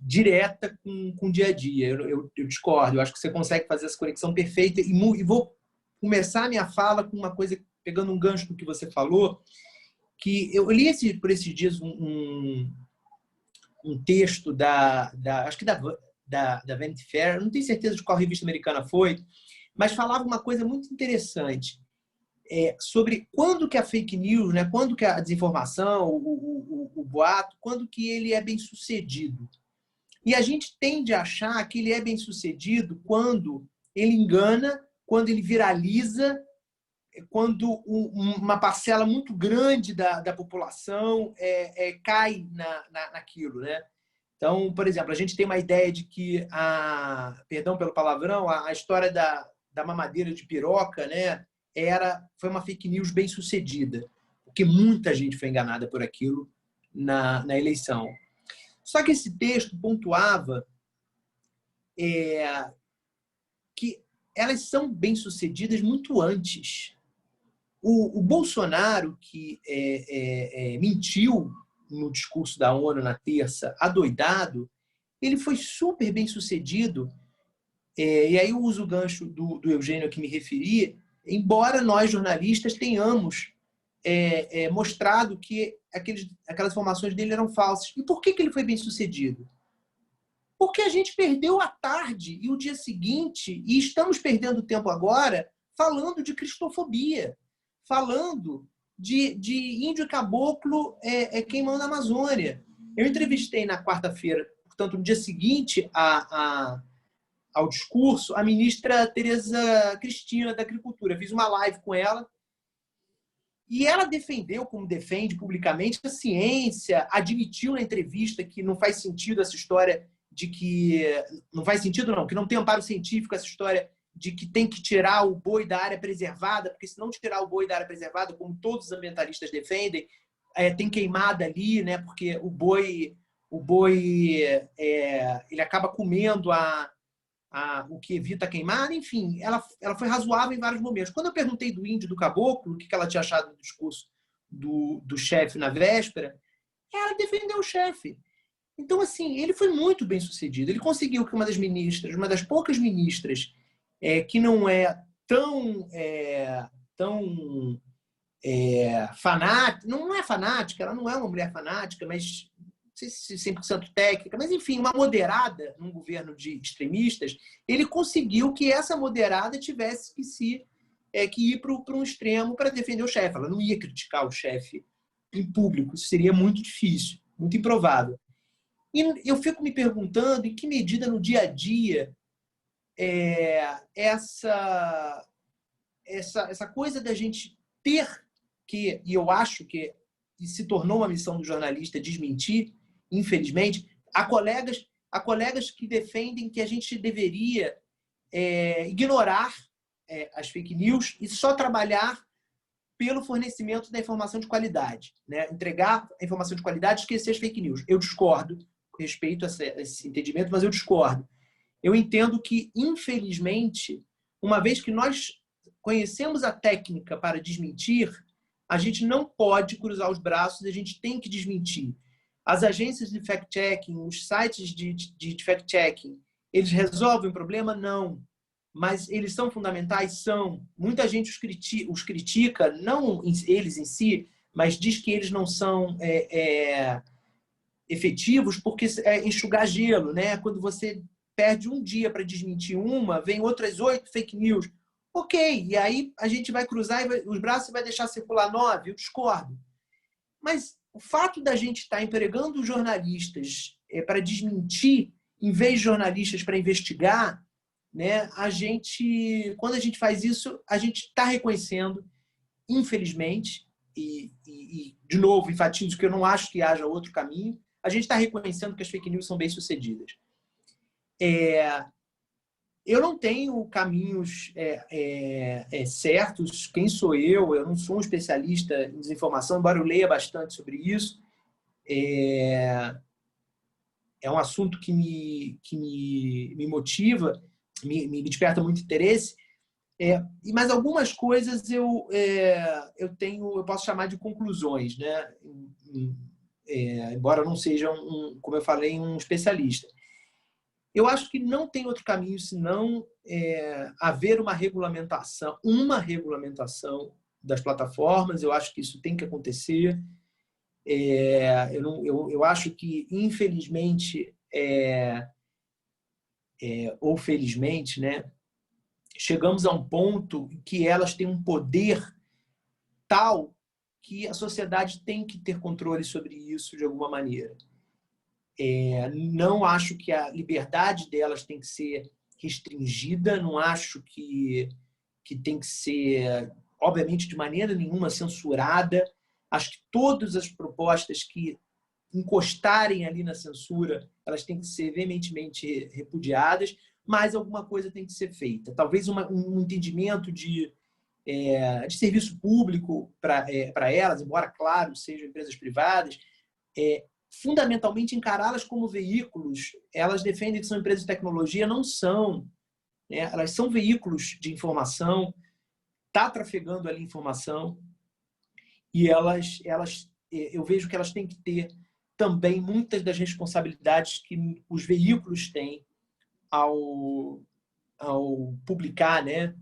direta com o dia a dia. Eu discordo, eu acho que você consegue fazer essa conexão perfeita e vou começar a minha fala com uma coisa, pegando um gancho do que você falou, que eu li por esses dias um texto acho que da Vanity Fair, não tenho certeza de qual revista americana foi, mas falava uma coisa muito interessante sobre quando que a fake news, né, quando que a desinformação, o boato, quando que ele é bem sucedido. E a gente tende a achar que ele é bem sucedido quando ele engana, quando ele viraliza, quando uma parcela muito grande da população cai naquilo, né? Então, por exemplo, a gente tem uma ideia de que, perdão pelo palavrão, a história da mamadeira de piroca, né, foi uma fake news bem sucedida, porque muita gente foi enganada por aquilo na eleição. Só que esse texto pontuava que elas são bem-sucedidas muito antes. O Bolsonaro, que mentiu no discurso da ONU na terça, adoidado, ele foi super bem-sucedido. E aí eu uso o gancho do Eugênio a que me referi, embora nós, jornalistas, tenhamos mostrado que aquelas informações dele eram falsas. E por que ele foi bem-sucedido? Porque a gente perdeu a tarde e o dia seguinte, e estamos perdendo tempo agora falando de cristofobia, falando de índio e caboclo queimando a Amazônia. Eu entrevistei na quarta-feira, portanto, no dia seguinte ao discurso, a ministra Tereza Cristina da Agricultura. Fiz uma live com ela e ela defendeu, como defende publicamente, a ciência, admitiu na entrevista que não faz sentido essa história de que... Não faz sentido, não, que não tem amparo científico essa história de que tem que tirar o boi da área preservada, porque se não tirar o boi da área preservada, como todos os ambientalistas defendem, tem queimada ali, né? Porque o boi ele acaba comendo o que evita a queimada. Enfim, ela foi razoável em vários momentos. Quando eu perguntei do índio e do caboclo, o que ela tinha achado do discurso do chefe na véspera, ela defendeu o chefe. Então, assim, ele foi muito bem sucedido. Ele conseguiu que uma das poucas ministras que não é tão fanática, não é fanática, ela não é uma mulher fanática, mas não sei se 100% técnica, mas enfim, uma moderada num governo de extremistas, ele conseguiu que essa moderada tivesse que ir para um extremo para defender o chefe. Ela não ia criticar o chefe em público, isso seria muito difícil, muito improvável. E eu fico me perguntando em que medida no dia a dia essa coisa da gente ter que, e eu acho que se tornou uma missão do jornalista desmentir, infelizmente, há colegas que defendem que a gente deveria ignorar as fake news e só trabalhar pelo fornecimento da informação de qualidade, né? Entregar a informação de qualidade e esquecer as fake news. Eu discordo, respeito esse entendimento, mas eu discordo. Eu entendo que, infelizmente, uma vez que nós conhecemos a técnica para desmentir, a gente não pode cruzar os braços, a gente tem que desmentir. As agências de fact-checking, os sites de fact-checking, eles resolvem o problema? Não. Mas eles são fundamentais? São. Muita gente os critica, não eles em si, mas diz que eles não são efetivos porque enxugar gelo, né? Quando você perde um dia para desmentir vem outras 8 fake news. Ok, e aí a gente vai cruzar os braços e vai deixar circular 9? Eu discordo. Mas o fato da gente estar empregando jornalistas para desmentir, em vez de jornalistas para investigar, né, quando a gente faz isso, a gente está reconhecendo, infelizmente, e de novo, enfatizo que eu não acho que haja outro caminho, a gente está reconhecendo que as fake news são bem-sucedidas. Eu não tenho caminhos certos. Quem sou eu? Eu não sou um especialista em desinformação, embora eu leia bastante sobre isso. É um assunto que me motiva, me desperta muito interesse. Mas algumas coisas eu posso chamar de conclusões, né? Embora eu não seja, como eu falei, um especialista. Eu acho que não tem outro caminho senão haver uma regulamentação das plataformas. Eu acho que isso tem que acontecer. Eu acho que, infelizmente, ou felizmente, né, chegamos a um ponto em que elas têm um poder tal que a sociedade tem que ter controle sobre isso de alguma maneira. Não acho que a liberdade delas tem que ser restringida, não acho que tem que ser, obviamente, de maneira nenhuma censurada. Acho que todas as propostas que encostarem ali na censura, elas têm que ser veementemente repudiadas, mas alguma coisa tem que ser feita. Talvez um entendimento de serviço público para elas, embora, claro, sejam empresas privadas, fundamentalmente encará-las como veículos. Elas defendem que são empresas de tecnologia, não são, né? Elas são veículos de informação, está trafegando ali informação, e eu vejo que elas têm que ter também muitas das responsabilidades que os veículos têm ao publicar, né,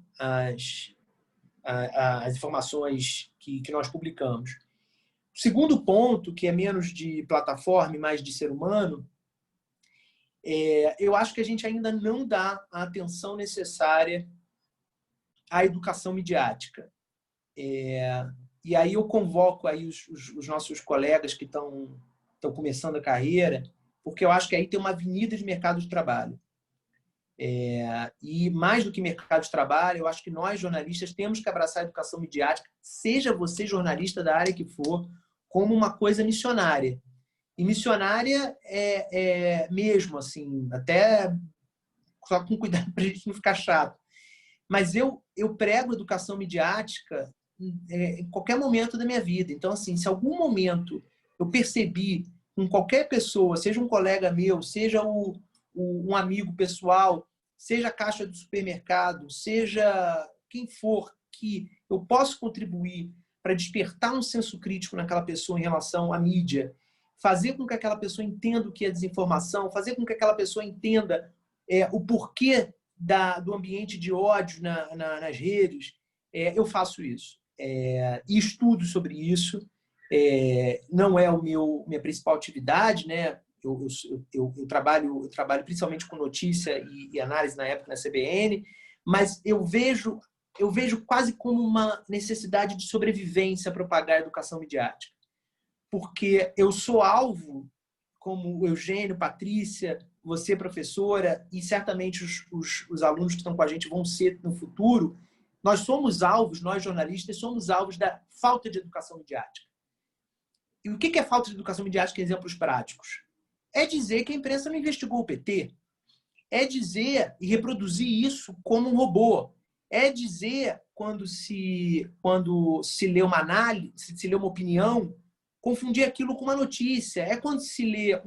as informações que nós publicamos. O segundo ponto, que é menos de plataforma e mais de ser humano, eu acho que a gente ainda não dá a atenção necessária à educação midiática. E aí eu convoco aí os nossos colegas que estão começando a carreira, porque eu acho que aí tem uma avenida de mercado de trabalho. E mais do que mercado de trabalho, eu acho que nós, jornalistas, temos que abraçar a educação midiática, seja você jornalista da área que for, como uma coisa missionária. E missionária mesmo, assim, até só com cuidado para a gente não ficar chato. Mas eu prego educação midiática em qualquer momento da minha vida. Então, assim, se algum momento eu percebi com qualquer pessoa, seja um colega meu, seja um amigo pessoal, seja a caixa do supermercado, seja quem for, que eu posso contribuir para despertar um senso crítico naquela pessoa em relação à mídia, fazer com que aquela pessoa entenda o que é desinformação, fazer com que aquela pessoa entenda o porquê do ambiente de ódio nas redes, eu faço isso. E estudo sobre isso. Não é minha principal atividade, né? Eu trabalho principalmente com notícia e análise na época na CBN, mas eu vejo quase como uma necessidade de sobrevivência propagar a educação midiática. Porque eu sou alvo, como o Eugênio, Patrícia, você, professora, e certamente os alunos que estão com a gente vão ser no futuro, nós somos alvos, nós jornalistas, somos alvos da falta de educação midiática. E o que é falta de educação midiática em exemplos práticos? É dizer que a imprensa não investigou o PT. É dizer e reproduzir isso como um robô. É dizer, quando se lê uma análise, se lê uma opinião, confundir aquilo com uma notícia. É quando se lê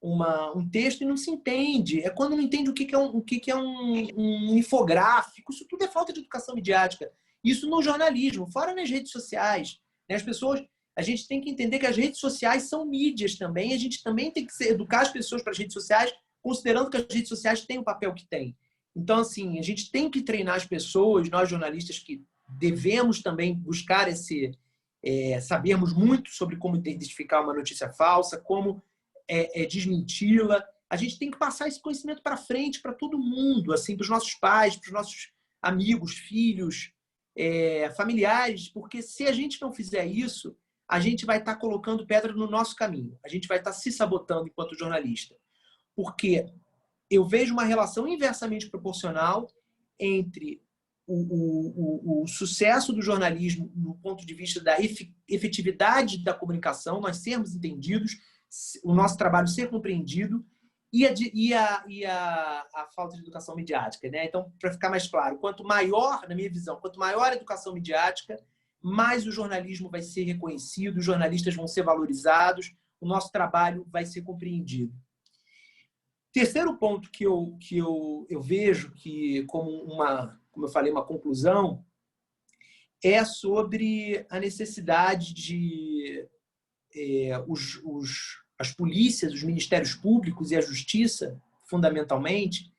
um texto e não se entende. É quando não entende o que é um infográfico. Isso tudo é falta de educação midiática. Isso no jornalismo, fora nas redes sociais. As pessoas... A gente tem que entender que as redes sociais são mídias também. A gente também tem que educar as pessoas para as redes sociais, considerando que as redes sociais têm o papel que têm. Então, assim, a gente tem que treinar as pessoas, nós jornalistas que devemos também buscar sabermos muito sobre como identificar uma notícia falsa, como desmenti-la. A gente tem que passar esse conhecimento para frente, para todo mundo, assim, para os nossos pais, para os nossos amigos, filhos, familiares, porque se a gente não fizer isso, a gente vai estar colocando pedra no nosso caminho. A gente vai estar se sabotando enquanto jornalista. Porque eu vejo uma relação inversamente proporcional entre o sucesso do jornalismo no ponto de vista da efetividade da comunicação, nós sermos entendidos, o nosso trabalho ser compreendido e a falta de educação midiática, né? Então, para ficar mais claro, quanto maior, na minha visão, quanto maior a educação midiática, mais o jornalismo vai ser reconhecido, os jornalistas vão ser valorizados, o nosso trabalho vai ser compreendido. Terceiro ponto que eu vejo que, como eu falei, uma conclusão, é sobre a necessidade de as polícias, os ministérios públicos e a justiça, fundamentalmente,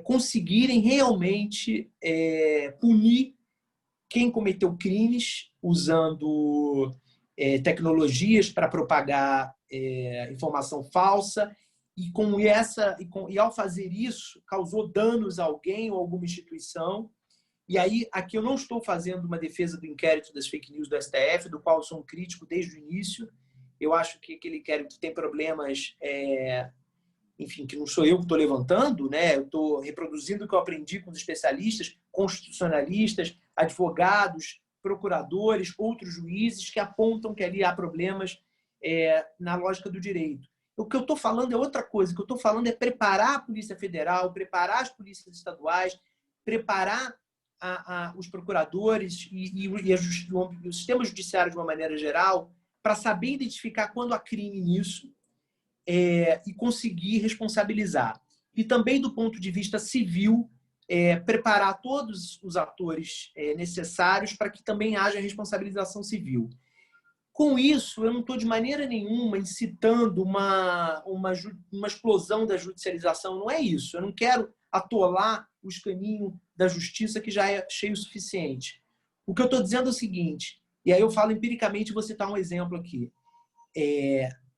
conseguirem realmente punir quem cometeu crimes usando tecnologias para propagar informação falsa e ao fazer isso causou danos a alguém ou alguma instituição. E aí aqui eu não estou fazendo uma defesa do inquérito das fake news do STF, do qual eu sou um crítico desde o início. Eu acho que aquele inquérito tem problemas, enfim, que não sou eu que estou levantando, né? Eu estou reproduzindo o que eu aprendi com os especialistas, constitucionalistas, advogados, procuradores, outros juízes que apontam que ali há problemas na lógica do direito. O que eu estou falando é outra coisa. O que eu estou falando é preparar a Polícia Federal, preparar as polícias estaduais, preparar os procuradores e o sistema judiciário de uma maneira geral para saber identificar quando há crime nisso e conseguir responsabilizar. E também do ponto de vista civil, preparar todos os atores necessários para que também haja responsabilização civil. Com isso, eu não estou de maneira nenhuma incitando uma explosão da judicialização, não é isso. Eu não quero atolar os caminhos da justiça que já é cheio o suficiente. O que eu estou dizendo é o seguinte, e aí eu falo empiricamente, vou citar um exemplo aqui.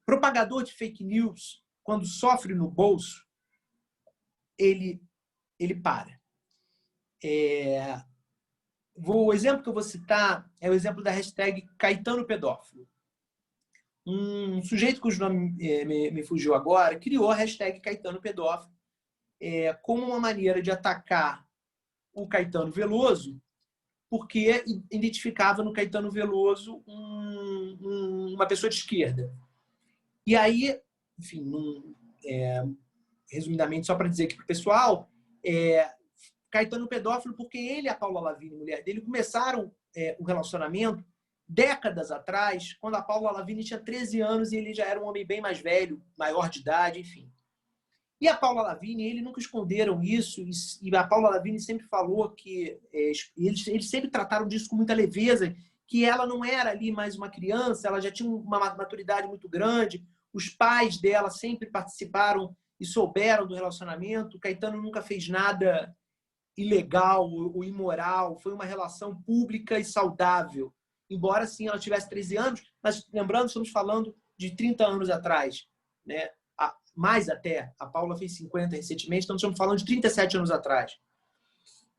Propagador de fake news quando sofre no bolso, ele para. O exemplo que eu vou citar é o exemplo da hashtag Caetano Pedófilo. Um sujeito cujo nome me fugiu agora criou a hashtag Caetano Pedófilo como uma maneira de atacar o Caetano Veloso, porque identificava no Caetano Veloso uma pessoa de esquerda. E aí, enfim, resumidamente, só para dizer aqui para o pessoal, Caetano Pedófilo, porque ele e a Paula Lavigne, mulher dele, começaram o relacionamento décadas atrás, quando a Paula Lavigne tinha 13 anos e ele já era um homem bem mais velho, maior de idade, enfim. E a Paula Lavigne, eles nunca esconderam isso, e a Paula Lavigne sempre falou que eles sempre trataram disso com muita leveza, que ela não era ali mais uma criança, ela já tinha uma maturidade muito grande, os pais dela sempre participaram e souberam do relacionamento, o Caetano nunca fez nada ilegal ou imoral, foi uma relação pública e saudável, embora sim ela tivesse 13 anos, mas lembrando, estamos falando de 30 anos atrás, né? Mais até, a Paula fez 50 recentemente, então estamos falando de 37 anos atrás.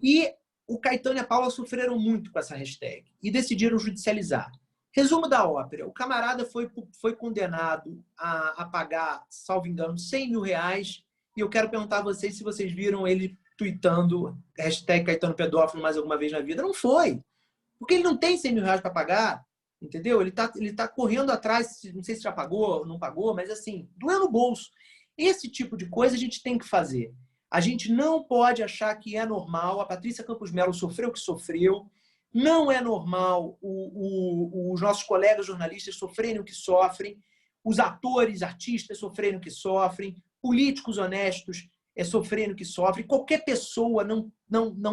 E o Caetano e a Paula sofreram muito com essa hashtag e decidiram judicializar. Resumo da ópera, o camarada foi condenado a pagar, salvo engano, R$100 mil, e eu quero perguntar a vocês se vocês viram ele tweetando hashtag Caetano Pedófilo mais alguma vez na vida. Não foi, porque ele não tem R$100 mil para pagar, entendeu? Ele tá correndo atrás, não sei se já pagou ou não pagou, mas assim, doeu no bolso. Esse tipo de coisa a gente tem que fazer. A gente não pode achar que é normal. A Patrícia Campos Melo sofreu o que sofreu. Não é normal os nossos colegas jornalistas sofrerem o que sofrem. Os atores, artistas sofrerem o que sofrem. Políticos honestos sofrerem o que sofrem. Qualquer pessoa, não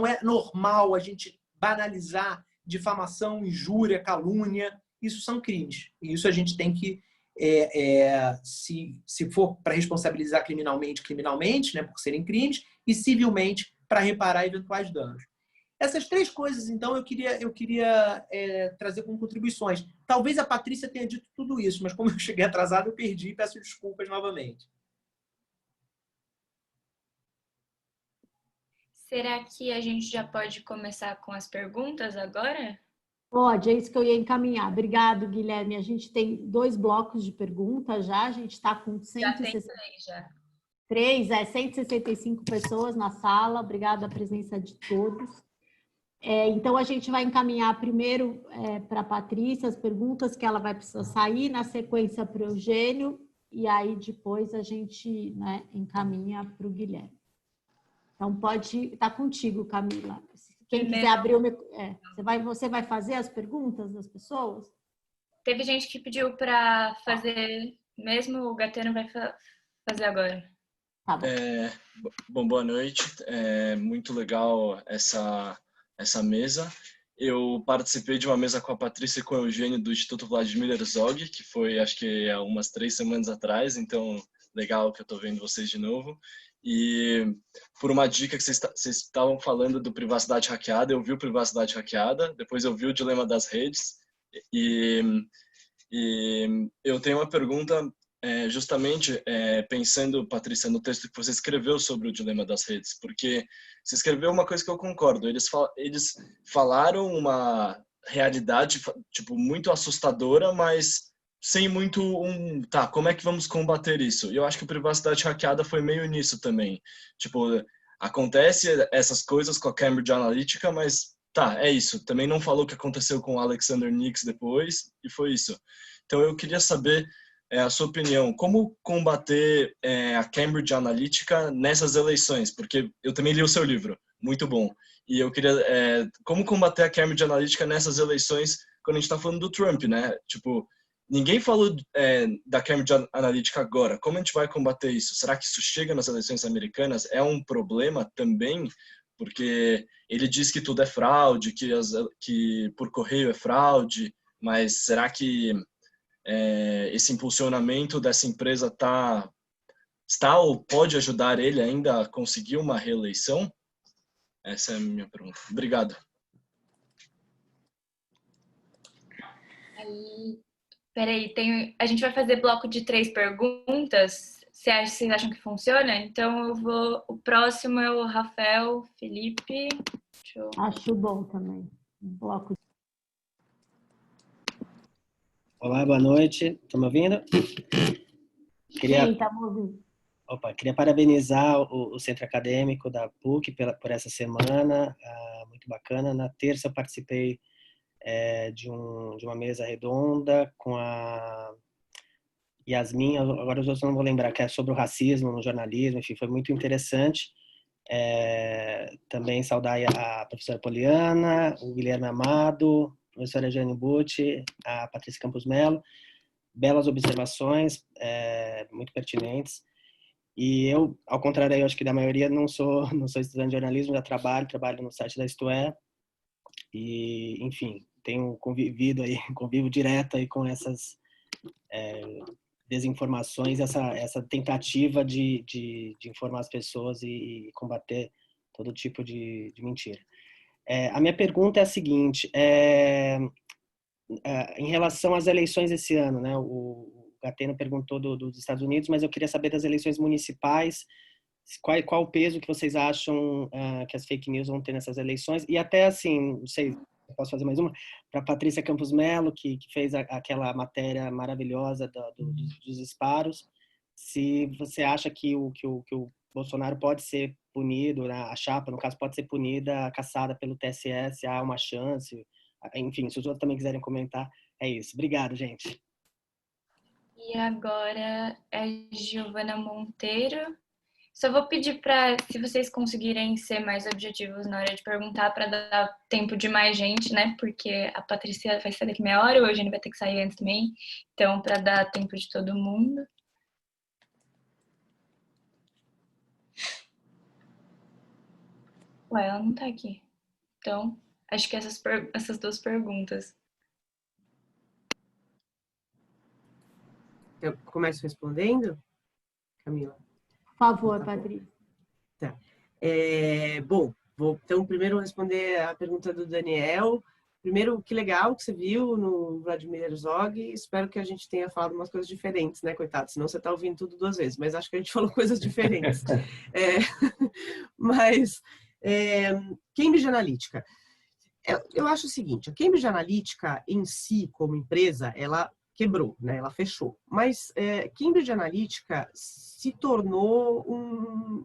é normal a gente banalizar difamação, injúria, calúnia. Isso são crimes. E isso a gente tem que se for para responsabilizar criminalmente, né, por serem crimes, e civilmente para reparar eventuais danos. Essas três coisas, então, eu queria trazer como contribuições. Talvez a Patrícia tenha dito tudo isso, mas como eu cheguei atrasado, eu perdi e peço desculpas novamente. Será que a gente já pode começar com as perguntas agora? Pode, é isso que eu ia encaminhar. Obrigado, Guilherme. A gente tem 2 blocos de perguntas já. A gente está com 165 pessoas na sala. Obrigada a presença de todos. Então, a gente vai encaminhar primeiro para a Patrícia as perguntas que ela vai precisar sair, na sequência para o Eugênio, e aí depois a gente, né, encaminha para o Guilherme. Então, pode estar contigo, Camila. Quem quiser abrir o você vai fazer as perguntas das pessoas? Teve gente que pediu para fazer, mesmo o Gateno vai fazer agora. Tá bom. Bom, boa noite. Muito legal essa mesa. Eu participei de uma mesa com a Patrícia e com o Eugênio do Instituto Vladimir Herzog, que foi, acho que, há umas 3 semanas atrás. Então, legal que eu estou vendo vocês de novo. E por uma dica que vocês estavam falando do privacidade hackeada, eu vi o privacidade hackeada, depois eu vi o dilema das redes, e eu tenho uma pergunta justamente pensando, Patrícia, no texto que você escreveu sobre o dilema das redes, porque você escreveu uma coisa que eu concordo, eles falaram uma realidade tipo muito assustadora, mas sem muito como é que vamos combater isso? E eu acho que a privacidade hackeada foi meio nisso também. Tipo, acontece essas coisas com a Cambridge Analytica, mas é isso. Também não falou o que aconteceu com o Alexander Nix depois, e foi isso. Então eu queria saber a sua opinião. Como combater a Cambridge Analytica nessas eleições? Porque eu também li o seu livro, muito bom. E eu queria... como combater a Cambridge Analytica nessas eleições quando a gente está falando do Trump, né? Tipo... Ninguém falou da Cambridge Analytica agora. Como a gente vai combater isso? Será que isso chega nas eleições americanas? É um problema também? Porque ele diz que tudo é fraude, que por correio é fraude, mas será que esse impulsionamento dessa empresa está ou pode ajudar ele ainda a conseguir uma reeleição? Essa é a minha pergunta. Obrigado. Peraí, a gente vai fazer bloco de 3 perguntas. vocês acham que funciona. Então o próximo é o Rafael Felipe. Acho bom também. Bloco. Olá, boa noite. Estão me ouvindo? Sim, estamos ouvindo. Opa, queria parabenizar o Centro Acadêmico da PUC por essa semana, muito bacana. Na terça eu participei de uma mesa redonda com a Yasmin, agora os outros não vou lembrar, que é sobre o racismo no jornalismo, enfim, foi muito interessante. Também saudar a professora Poliana, o Guilherme Amado, a professora Jane Butti, a Patrícia Campos Melo, belas observações, muito pertinentes. E eu, ao contrário, eu acho que da maioria, não sou estudante de jornalismo, já trabalho no site da Isto É, e, enfim, tenho convivo direto aí com essas desinformações, essa tentativa de informar as pessoas e combater todo tipo de mentira. A minha pergunta é a seguinte, em relação às eleições esse ano, né? O Gatena perguntou dos Estados Unidos, mas eu queria saber das eleições municipais, qual o peso que vocês acham que as fake news vão ter nessas eleições, e até assim, não sei, eu posso fazer mais uma, para a Patrícia Campos Melo, que fez aquela matéria maravilhosa dos disparos, se você acha que o Bolsonaro pode ser punido, a chapa, no caso, pode ser punida, caçada pelo TSE, se há uma chance, enfim, se os outros também quiserem comentar, é isso. Obrigado, gente. E agora é Giovana Monteiro. Só vou pedir para, se vocês conseguirem ser mais objetivos na hora de perguntar, para dar tempo de mais gente, né? Porque a Patrícia vai sair daqui meia hora, o Eugênio vai ter que sair antes também. Então, para dar tempo de todo mundo. Ué, ela não tá aqui. Então, acho que essas duas perguntas. Eu começo respondendo, Camila? Por favor, Patrícia. Tá. Bom, vou então primeiro responder a pergunta do Daniel. Primeiro, que legal que você viu no Vladimir Herzog. Espero que a gente tenha falado umas coisas diferentes, né, coitado? Senão você está ouvindo tudo duas vezes. Mas acho que a gente falou coisas diferentes. Mas, Cambridge Analytica. Eu acho o seguinte, a Cambridge Analytica em si, como empresa, ela quebrou, né? Ela fechou. Mas Cambridge Analytica se tornou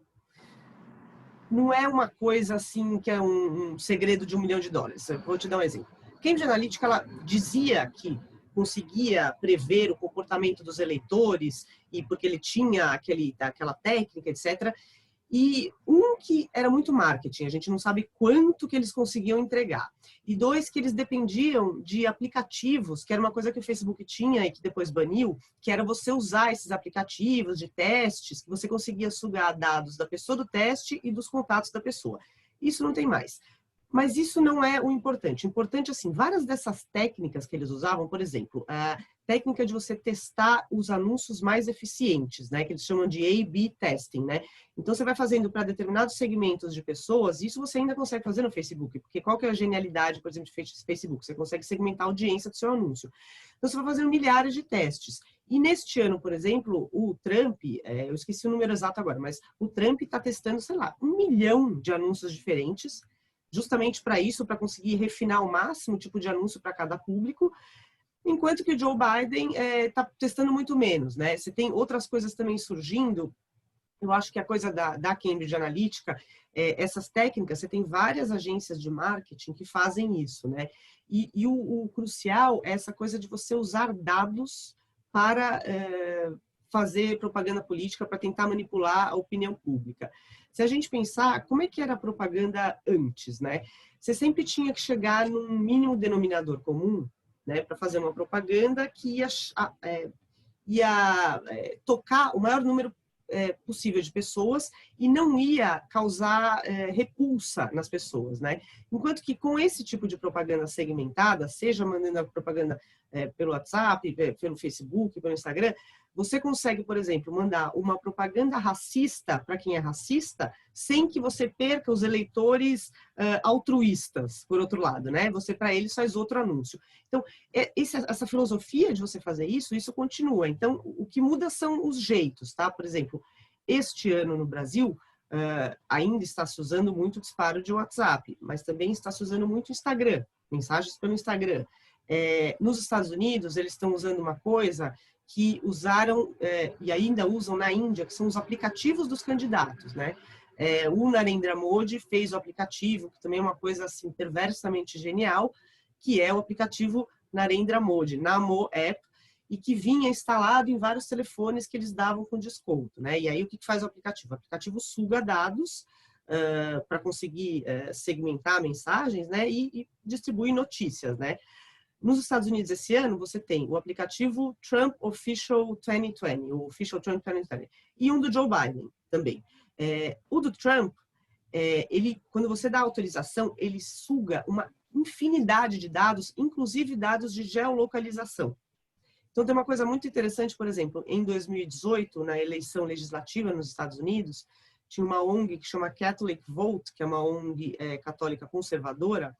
não é uma coisa assim que é um segredo de $1 milhão. Eu vou te dar um exemplo. Cambridge Analytica, ela dizia que conseguia prever o comportamento dos eleitores e porque ele tinha aquela técnica, etc. E que era muito marketing, a gente não sabe quanto que eles conseguiam entregar. E dois, que eles dependiam de aplicativos, que era uma coisa que o Facebook tinha e que depois baniu, que era você usar esses aplicativos de testes, que você conseguia sugar dados da pessoa do teste e dos contatos da pessoa. Isso não tem mais. Mas isso não é o importante. O importante, assim, várias dessas técnicas que eles usavam, por exemplo, a técnica de você testar os anúncios mais eficientes, né, que eles chamam de A/B testing, né? Então, você vai fazendo para determinados segmentos de pessoas, isso você ainda consegue fazer no Facebook, porque qual que é a genialidade, por exemplo, de Facebook? Você consegue segmentar a audiência do seu anúncio. Então, você vai fazendo milhares de testes. E neste ano, por exemplo, o Trump, eu esqueci o número exato agora, mas o Trump está testando, sei lá, 1 milhão de anúncios diferentes, justamente para isso, para conseguir refinar o máximo tipo de anúncio para cada público, enquanto que o Joe Biden está testando muito menos, né? Você tem outras coisas também surgindo. Eu acho que a coisa da Cambridge Analytica, essas técnicas, você tem várias agências de marketing que fazem isso, né? E o crucial é essa coisa de você usar dados para fazer propaganda política, para tentar manipular a opinião pública. Se a gente pensar, como é que era a propaganda antes, né? Você sempre tinha que chegar num mínimo denominador comum, né, para fazer uma propaganda que ia tocar o maior número possível de pessoas e não ia causar repulsa nas pessoas, né? Enquanto que com esse tipo de propaganda segmentada, seja mandando a propaganda pelo WhatsApp, pelo Facebook, pelo Instagram, você consegue, por exemplo, mandar uma propaganda racista para quem é racista, sem que você perca os eleitores altruístas, por outro lado, né? Você, para eles, faz outro anúncio. Então, essa filosofia de você fazer isso continua. Então, o que muda são os jeitos, tá? Por exemplo, este ano no Brasil, ainda está se usando muito o disparo de WhatsApp, mas também está se usando muito o Instagram, mensagens pelo Instagram. Nos Estados Unidos, eles estão usando uma coisa que usaram e ainda usam na Índia, que são os aplicativos dos candidatos, né? O Narendra Modi fez o aplicativo, que também é uma coisa assim perversamente genial, que é o aplicativo Narendra Modi, Namo App, e que vinha instalado em vários telefones que eles davam com desconto, né? E aí o que faz o aplicativo? O aplicativo suga dados para conseguir segmentar mensagens, né? E distribuir notícias, né? Nos Estados Unidos esse ano você tem o aplicativo Trump Official 2020, o Official Trump 2020, e um do Joe Biden também. O do Trump, quando você dá autorização, ele suga uma infinidade de dados, inclusive dados de geolocalização. Então, tem uma coisa muito interessante, por exemplo, em 2018, na eleição legislativa nos Estados Unidos, tinha uma ONG que chama Catholic Vote, que é uma ONG católica conservadora,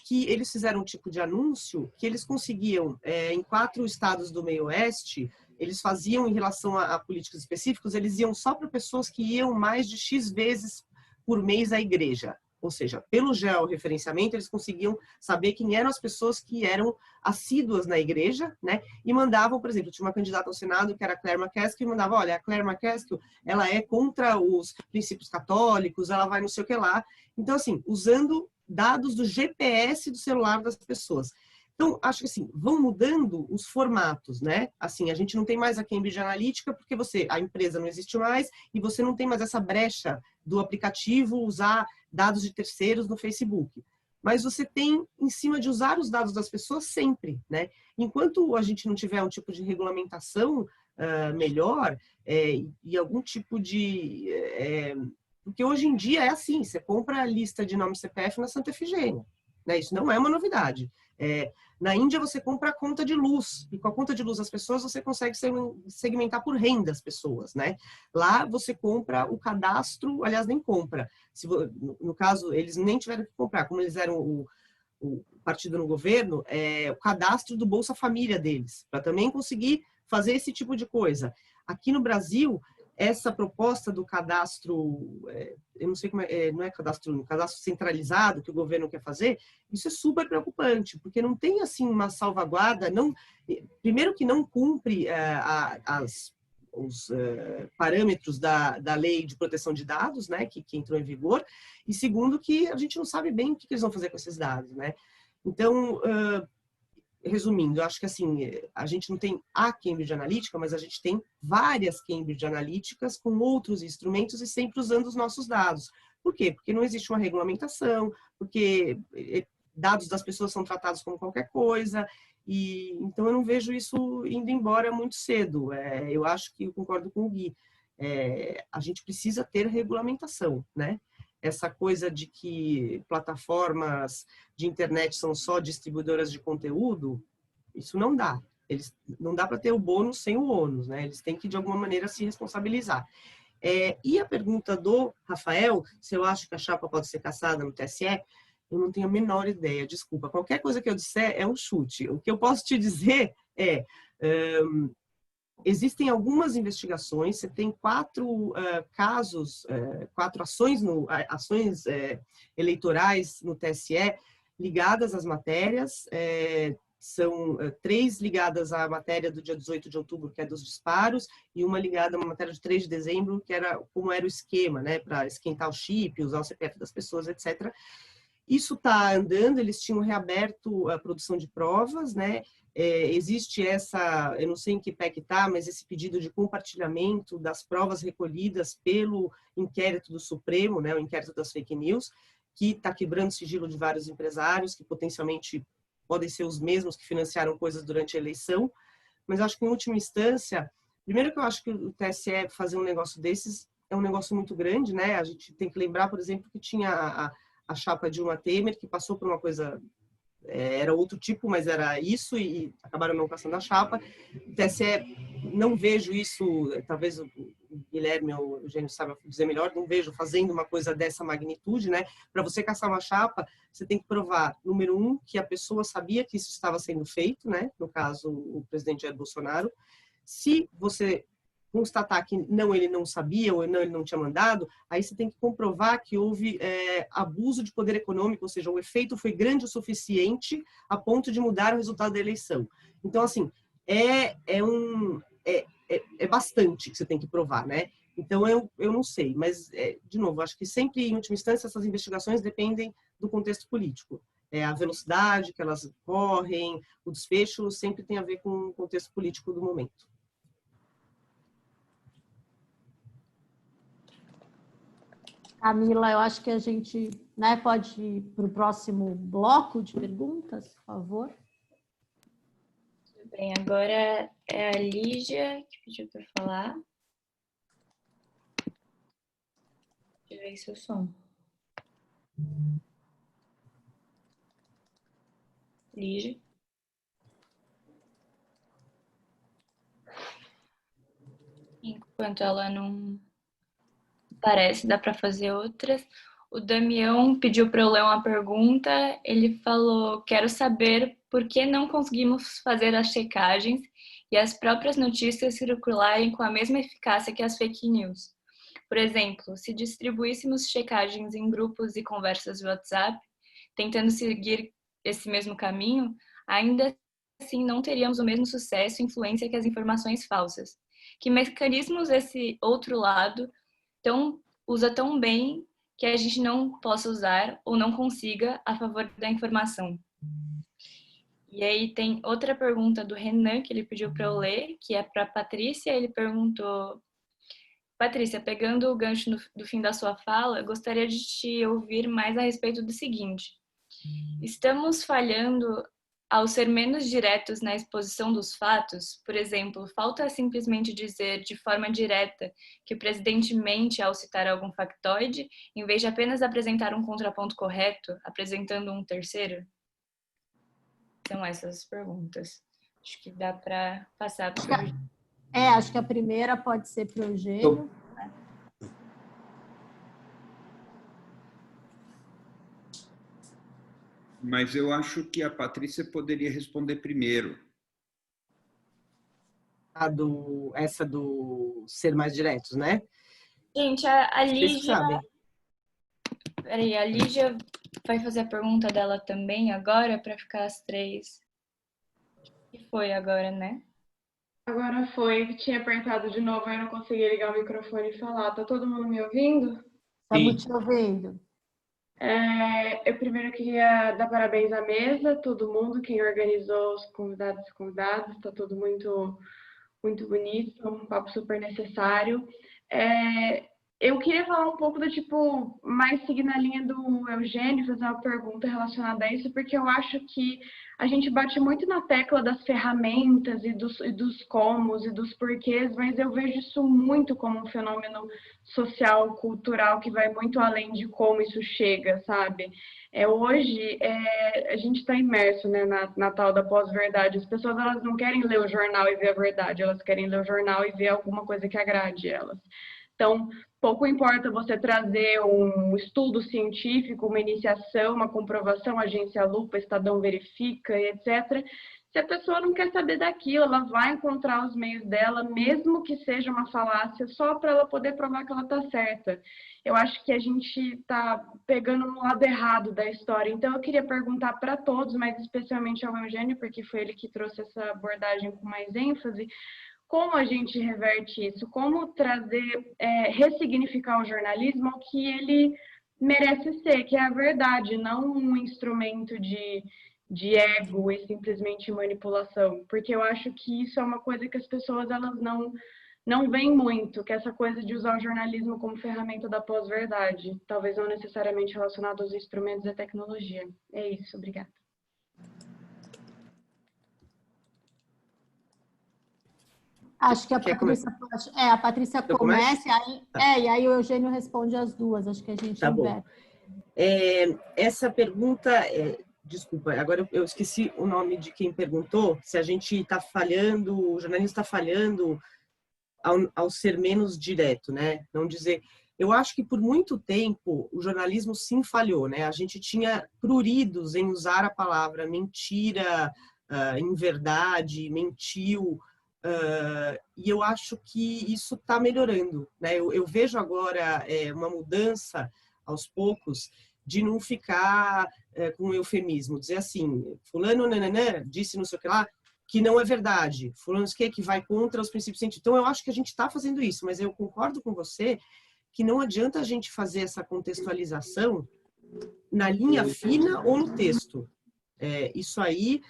que eles fizeram um tipo de anúncio que eles conseguiam, em 4 estados do meio oeste, eles faziam em relação a políticos específicos, eles iam só para pessoas que iam mais de X vezes por mês à igreja. Ou seja, pelo georreferenciamento, eles conseguiam saber quem eram as pessoas que eram assíduas na igreja, né? E mandavam, por exemplo, tinha uma candidata ao Senado que era a Claire McCaskill, e mandava, olha, a Claire McCaskill, ela é contra os princípios católicos, ela vai não sei o que lá. Então, assim, usando dados do GPS do celular das pessoas. Então, acho que assim, vão mudando os formatos, né? Assim, a gente não tem mais a Cambridge Analytica porque a empresa não existe mais e você não tem mais essa brecha do aplicativo usar dados de terceiros no Facebook. Mas você tem em cima de usar os dados das pessoas sempre, né? Enquanto a gente não tiver um tipo de regulamentação melhor e algum tipo de... porque hoje em dia é assim, você compra a lista de nome CPF na Santa Efigênia, né? Isso não é uma novidade. Na Índia você compra a conta de luz, e com a conta de luz das pessoas você consegue segmentar por renda as pessoas, né? Lá você compra o cadastro, aliás, nem compra. No caso, eles nem tiveram que comprar, como eles eram o partido no governo, o cadastro do Bolsa Família deles, para também conseguir fazer esse tipo de coisa. Aqui no Brasil, essa proposta do cadastro, eu não sei como não é cadastro centralizado que o governo quer fazer, isso é super preocupante, porque não tem assim uma salvaguarda, primeiro que não cumpre os parâmetros da lei de proteção de dados, né, que entrou em vigor, e segundo que a gente não sabe bem o que eles vão fazer com esses dados, né? Então, resumindo, eu acho que assim, a gente não tem a Cambridge Analytica, mas a gente tem várias Cambridge Analyticas com outros instrumentos e sempre usando os nossos dados. Por quê? Porque não existe uma regulamentação, porque dados das pessoas são tratados como qualquer coisa, e então eu não vejo isso indo embora muito cedo. Eu acho que eu concordo com o Gui. A gente precisa ter regulamentação, né? Essa coisa de que plataformas de internet são só distribuidoras de conteúdo, isso não dá. Não dá para ter o bônus sem o ônus, né? Eles têm que, de alguma maneira, se responsabilizar. E a pergunta do Rafael, se eu acho que a chapa pode ser cassada no TSE, eu não tenho a menor ideia, desculpa. Qualquer coisa que eu disser é um chute. O que eu posso te dizer existem algumas investigações, você tem 4 casos, 4 ações, eleitorais no TSE ligadas às matérias, são 3 ligadas à matéria do dia 18 de outubro, que é dos disparos, e uma ligada a uma matéria de 3 de dezembro, que era como era o esquema, né, para esquentar o chip, usar o CPF das pessoas, etc. Isso está andando, eles tinham reaberto a produção de provas, né? Existe eu não sei em que pé que está, mas esse pedido de compartilhamento das provas recolhidas pelo inquérito do Supremo, né, o inquérito das fake news, que está quebrando o sigilo de vários empresários, que potencialmente podem ser os mesmos que financiaram coisas durante a eleição, mas acho que em última instância, primeiro que eu acho que o TSE fazer um negócio desses é um negócio muito grande, né? A gente tem que lembrar, por exemplo, que tinha a chapa Dilma Temer, que passou por uma coisa era outro tipo, mas era isso, e acabaram não passando a chapa. O TSE, não vejo isso, talvez o Guilherme ou o Eugênio saiba dizer melhor, não vejo fazendo uma coisa dessa magnitude, né? Para você caçar uma chapa, você tem que provar, número 1, que a pessoa sabia que isso estava sendo feito, né? No caso, o presidente Jair Bolsonaro. Se você constatar que não, ele não sabia ou não, ele não tinha mandado, aí você tem que comprovar que houve abuso de poder econômico, ou seja, o efeito foi grande o suficiente a ponto de mudar o resultado da eleição. Então, assim, é bastante que você tem que provar, né? Então, eu não sei, mas, de novo, acho que sempre, em última instância, essas investigações dependem do contexto político. A velocidade que elas correm, o desfecho sempre tem a ver com o contexto político do momento. Camila, eu acho que a gente, né, pode ir para o próximo bloco de perguntas, por favor. Tudo bem, agora é a Lígia que pediu para falar. Deixa eu ver seu som. Lígia. Enquanto ela não parece, dá para fazer outras. O Damião pediu para eu ler uma pergunta. Ele falou: quero saber por que não conseguimos fazer as checagens e as próprias notícias circularem com a mesma eficácia que as fake news. Por exemplo, se distribuíssemos checagens em grupos e conversas de WhatsApp, tentando seguir esse mesmo caminho, ainda assim não teríamos o mesmo sucesso e influência que as informações falsas. Que mecanismos esse outro lado usa tão bem que a gente não possa usar ou não consiga a favor da informação? E aí tem outra pergunta do Renan, que ele pediu para eu ler, que é para a Patrícia. Ele perguntou: Patrícia, pegando o gancho do fim da sua fala, gostaria de te ouvir mais a respeito do seguinte: estamos falhando ao ser menos diretos na exposição dos fatos? Por exemplo, falta simplesmente dizer de forma direta que o presidente mente ao citar algum factoide, em vez de apenas apresentar um contraponto correto, apresentando um terceiro? São essas perguntas. Acho que dá para passar para o senhor. Acho que a primeira pode ser para o Eugênio. Mas eu acho que a Patrícia poderia responder primeiro. Essa do ser mais diretos, né? Gente, a Vocês Lígia... sabem. Peraí, a Lígia vai fazer a pergunta dela também agora, para ficar as três. E foi agora, né? Agora foi, tinha apertado de novo, eu não consegui ligar o microfone e falar. Tá todo mundo me ouvindo? Estamos te ouvindo. Eu primeiro queria dar parabéns à mesa, todo mundo, quem organizou, os convidados e convidadas, está tudo muito, muito bonito, um papo super necessário. Eu queria falar um pouco do tipo, mais seguir na linha do Eugênio, fazer uma pergunta relacionada a isso, porque eu acho que a gente bate muito na tecla das ferramentas e dos comos e dos porquês, mas eu vejo isso muito como um fenômeno social, cultural, que vai muito além de como isso chega, sabe? Hoje, a gente está imerso, né, na tal da pós-verdade. As pessoas, elas não querem ler o jornal e ver a verdade, elas querem ler o jornal e ver alguma coisa que agrade elas. Então, pouco importa você trazer um estudo científico, uma iniciação, uma comprovação, agência Lupa, Estadão Verifica, etc. Se a pessoa não quer saber daquilo, ela vai encontrar os meios dela, mesmo que seja uma falácia, só para ela poder provar que ela está certa. Eu acho que a gente está pegando no lado errado da história. Então, eu queria perguntar para todos, mas especialmente ao Eugênio, porque foi ele que trouxe essa abordagem com mais ênfase, como a gente reverte isso? Como trazer, ressignificar o jornalismo ao que ele merece ser, que é a verdade, não um instrumento de ego e simplesmente manipulação. Porque eu acho que isso é uma coisa que as pessoas elas não veem muito, que é essa coisa de usar o jornalismo como ferramenta da pós-verdade, talvez não necessariamente relacionado aos instrumentos e à tecnologia. É isso, obrigada. Acho que a Patrícia começa, e aí o Eugênio responde as duas. Acho que a gente tá bom. Essa pergunta, Desculpa, agora eu esqueci o nome de quem perguntou, se a gente está falhando, o jornalismo está falhando ao ser menos direto, né? Não dizer... Eu acho que por muito tempo o jornalismo sim falhou, né? A gente tinha pruridos em usar a palavra mentira, inverdade, mentiu, e eu acho que isso está melhorando, né? Eu vejo agora uma mudança aos poucos de não ficar com eufemismo, dizer assim, fulano nananã, disse não sei o que lá, que não é verdade, fulano que vai contra os princípios científicos. Então eu acho que a gente está fazendo isso, mas eu concordo com você que não adianta a gente fazer essa contextualização na linha fina ou no texto. Isso aí,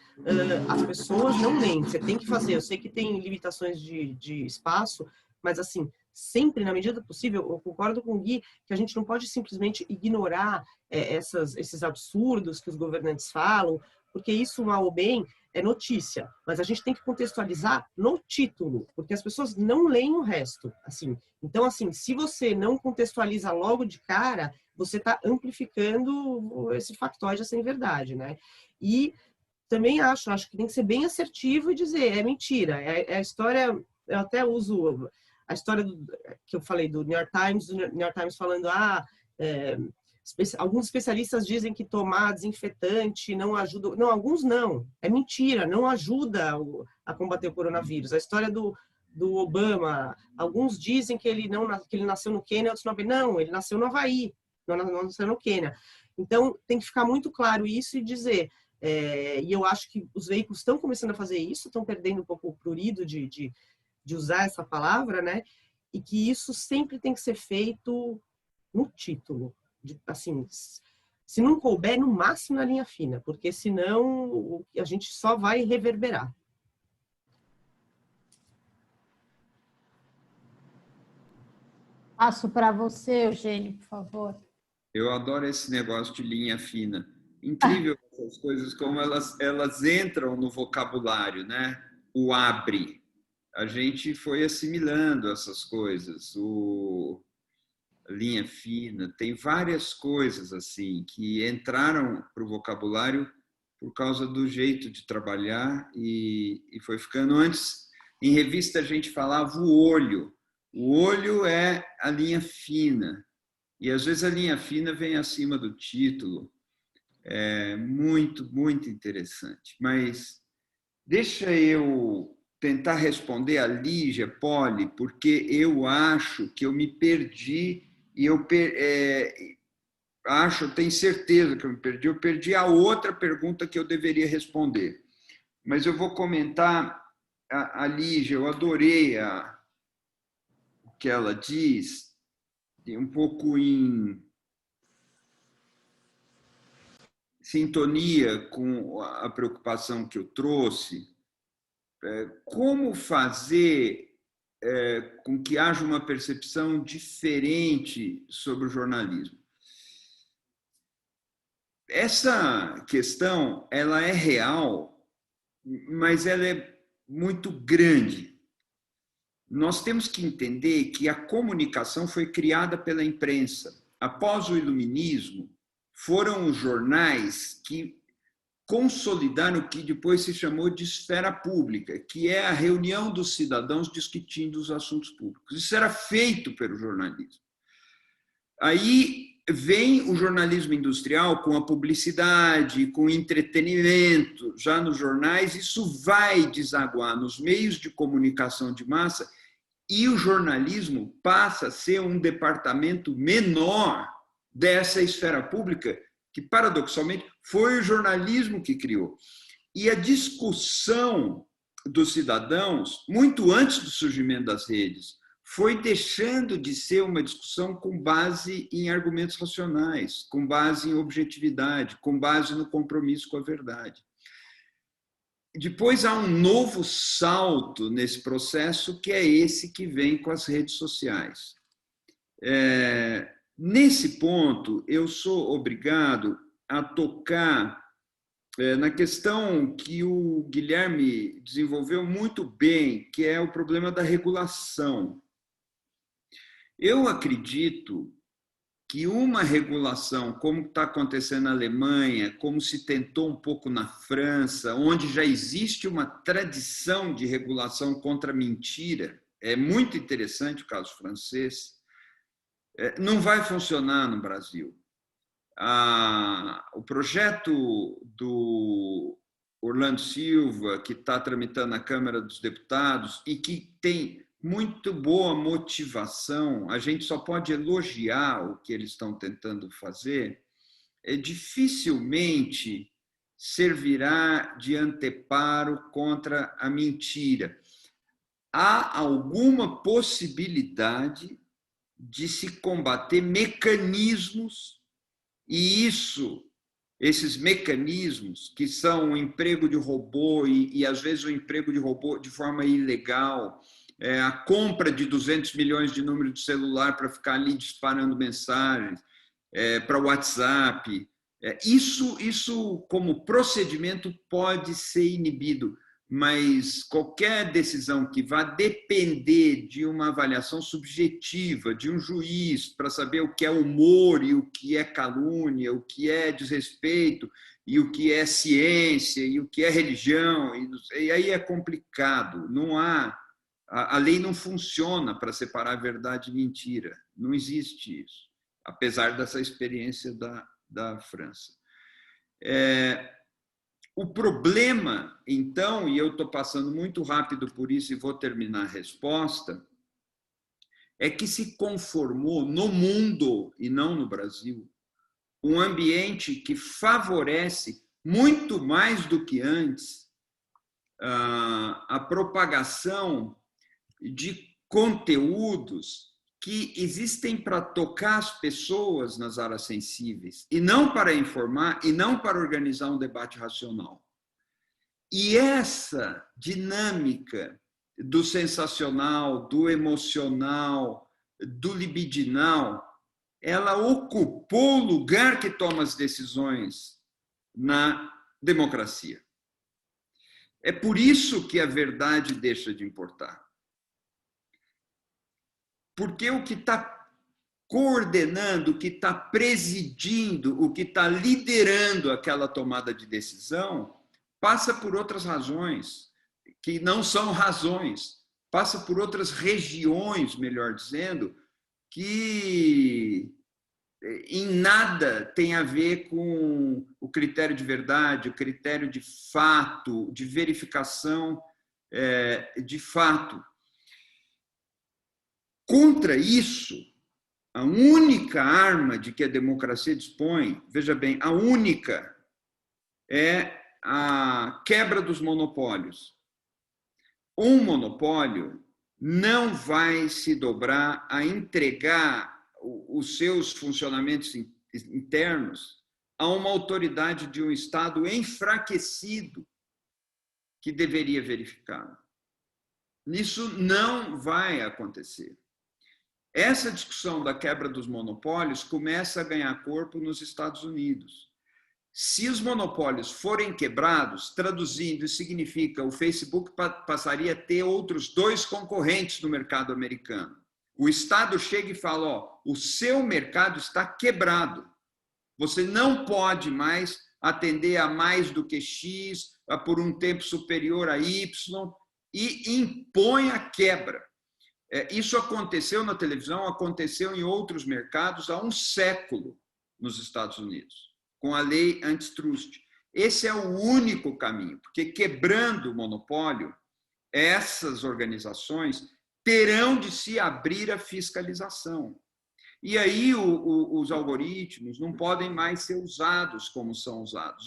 as pessoas não leem. Você tem que fazer. Eu sei que tem limitações de espaço, mas assim, sempre, na medida do possível, eu concordo com o Gui, que a gente não pode simplesmente ignorar esses absurdos que os governantes falam, porque isso, mal ou bem, é notícia. Mas a gente tem que contextualizar no título, porque as pessoas não leem o resto. Assim. Então, assim, se você não contextualiza logo de cara, você está amplificando esse factóide, essa inverdade, né? E também acho que tem que ser bem assertivo e dizer, é mentira. A história, eu até uso a história que eu falei do New York Times falando, alguns especialistas dizem que tomar desinfetante não ajuda. Não, alguns não. É mentira, não ajuda a combater o coronavírus. A história do Obama, alguns dizem que ele nasceu no Quênia, outros não, ele nasceu no Havaí, não nasceu no Quênia. Então, tem que ficar muito claro isso e dizer... e eu acho que os veículos estão começando a fazer isso, estão perdendo um pouco o prurido de usar essa palavra, né? E que isso sempre tem que ser feito no título. Assim, se não couber, no máximo na linha fina, porque senão a gente só vai reverberar. Passo para você, Eugênio, por favor. Eu adoro esse negócio de linha fina. Incrível essas coisas, como elas entram no vocabulário, né? O abre. A gente foi assimilando essas coisas. Linha fina, tem várias coisas assim que entraram para o vocabulário por causa do jeito de trabalhar e foi ficando. Antes, em revista, a gente falava o olho. O olho é a linha fina. E às vezes a linha fina vem acima do título. É muito, muito interessante. Mas deixa eu tentar responder a Lígia Poli, porque eu acho que eu me perdi e eu tenho certeza que eu perdi a outra pergunta que eu deveria responder. Mas eu vou comentar a Lígia, eu adorei o que ela diz, um pouco em sintonia com a preocupação que eu trouxe. Como fazer com que haja uma percepção diferente sobre o jornalismo? Essa questão, ela é real, mas ela é muito grande. Nós temos que entender que a comunicação foi criada pela imprensa. Após o iluminismo, foram os jornais que consolidaram o que depois se chamou de esfera pública, que é a reunião dos cidadãos discutindo os assuntos públicos. Isso era feito pelo jornalismo. Aí vem o jornalismo industrial com a publicidade, com o entretenimento, já nos jornais, isso vai desaguar nos meios de comunicação de massa e o jornalismo passa a ser um departamento menor dessa esfera pública, que, paradoxalmente, foi o jornalismo que criou. E a discussão dos cidadãos, muito antes do surgimento das redes, foi deixando de ser uma discussão com base em argumentos racionais, com base em objetividade, com base no compromisso com a verdade. Depois há um novo salto nesse processo, que é esse que vem com as redes sociais. Nesse ponto, eu sou obrigado a tocar na questão que o Guilherme desenvolveu muito bem, que é o problema da regulação. Eu acredito que uma regulação, como está acontecendo na Alemanha, como se tentou um pouco na França, onde já existe uma tradição de regulação contra a mentira, é muito interessante o caso francês, não vai funcionar no Brasil. O projeto do Orlando Silva, que está tramitando na Câmara dos Deputados e que tem muito boa motivação, a gente só pode elogiar o que eles estão tentando fazer, dificilmente servirá de anteparo contra a mentira. Há alguma possibilidade de se combater mecanismos, e esses mecanismos, que são o emprego de robô e às vezes o emprego de robô de forma ilegal, a compra de 200 milhões de números de celular para ficar ali disparando mensagens, para o WhatsApp. Isso, como procedimento, pode ser inibido, mas qualquer decisão que vá depender de uma avaliação subjetiva, de um juiz, para saber o que é humor e o que é calúnia, o que é desrespeito, e o que é ciência, e o que é religião, e aí é complicado. Não há... A lei não funciona para separar verdade e mentira. Não existe isso, apesar dessa experiência da França. O problema, então, e eu estou passando muito rápido por isso e vou terminar a resposta, é que se conformou no mundo, e não no Brasil, um ambiente que favorece muito mais do que antes a propagação de conteúdos que existem para tocar as pessoas nas áreas sensíveis, e não para informar, e não para organizar um debate racional. E essa dinâmica do sensacional, do emocional, do libidinal, ela ocupou o lugar que toma as decisões na democracia. É por isso que a verdade deixa de importar. Porque o que está coordenando, o que está presidindo, o que está liderando aquela tomada de decisão, passa por outras razões, que não são razões, passa por outras regiões, melhor dizendo, que em nada tem a ver com o critério de verdade, o critério de fato, de verificação de fato. Contra isso, a única arma de que a democracia dispõe, veja bem, a única é a quebra dos monopólios. Um monopólio não vai se dobrar a entregar os seus funcionamentos internos a uma autoridade de um Estado enfraquecido que deveria verificá-lo. Isso não vai acontecer. Essa discussão da quebra dos monopólios começa a ganhar corpo nos Estados Unidos. Se os monopólios forem quebrados, traduzindo, isso significa que o Facebook passaria a ter outros 2 concorrentes no mercado americano. O Estado chega e fala, o seu mercado está quebrado. Você não pode mais atender a mais do que X, por um tempo superior a Y, e impõe a quebra. Isso aconteceu na televisão, aconteceu em outros mercados há um século nos Estados Unidos, com a lei antitrust. Esse é o único caminho, porque quebrando o monopólio, essas organizações terão de se abrir à fiscalização. E aí os algoritmos não podem mais ser usados como são usados,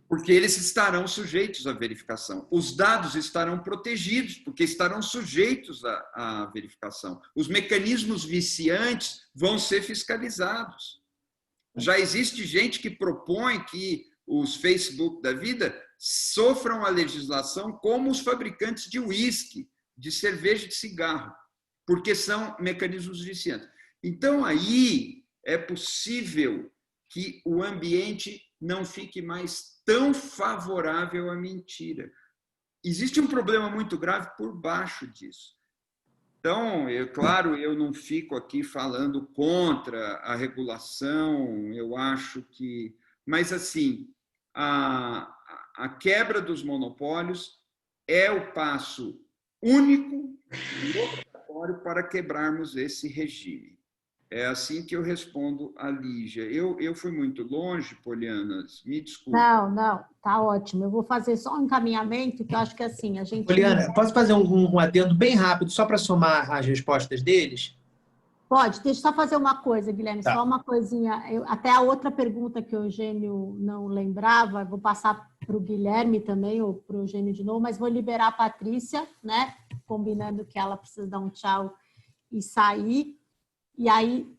porque eles estarão sujeitos à verificação. Os dados estarão protegidos, porque estarão sujeitos à verificação. Os mecanismos viciantes vão ser fiscalizados. Já existe gente que propõe que os Facebook da vida sofram a legislação como os fabricantes de uísque, de cerveja e de cigarro, porque são mecanismos viciantes. Então, aí é possível que o ambiente não fique mais tão favorável à mentira. Existe um problema muito grave por baixo disso. Então, claro, eu não fico aqui falando contra a regulação, eu acho que... Mas, assim, a quebra dos monopólios é o passo único e obrigatório para quebrarmos esse regime. É assim que eu respondo a Lígia. Eu fui muito longe, Poliana, me desculpe. Não, tá ótimo. Eu vou fazer só um encaminhamento, que eu acho que assim, a gente... Poliana, posso fazer um adendo bem rápido, só para somar as respostas deles? Pode, deixa eu só fazer uma coisa, Guilherme, Tá. só uma coisinha. Até a outra pergunta que o Eugênio não lembrava, vou passar para o Guilherme também, ou para o Eugênio de novo, mas vou liberar a Patrícia, né? Combinando que ela precisa dar um tchau e sair. E aí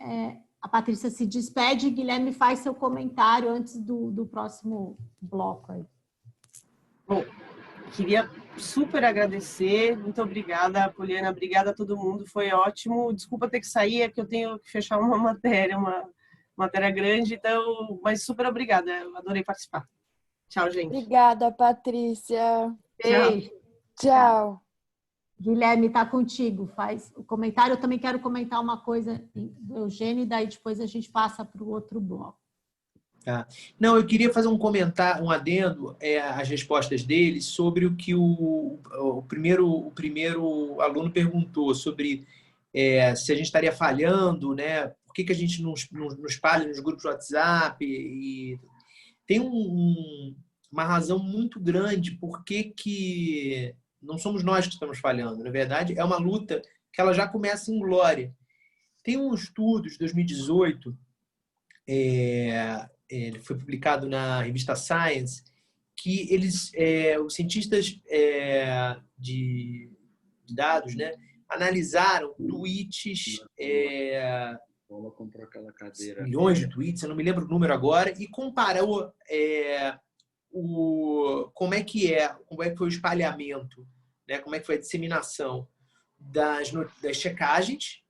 a Patrícia se despede e Guilherme faz seu comentário antes do próximo bloco aí. Bom, queria super agradecer, muito obrigada, Poliana, obrigada a todo mundo, foi ótimo. Desculpa ter que sair, é que eu tenho que fechar uma matéria grande, então, mas super obrigada, eu adorei participar. Tchau, gente. Obrigada, Patrícia. Beijo. Tchau. Guilherme, está contigo, faz o comentário. Eu também quero comentar uma coisa do Eugênio, e daí depois a gente passa para o outro bloco. Tá. Não, eu queria fazer um comentário, um adendo às respostas deles sobre o que o primeiro aluno perguntou sobre se a gente estaria falhando, né? Por que a gente não espalha nos grupos de WhatsApp? E tem uma razão muito grande por que não somos nós que estamos falhando. Na verdade, é uma luta que ela já começa em glória. Tem um estudo de 2018, ele foi publicado na revista Science, que os cientistas de dados, né, analisaram tweets, comprou aquela cadeira. Milhões de tweets, eu não me lembro o número agora, e comparou como é que foi o espalhamento, né, como é que foi a disseminação das checagens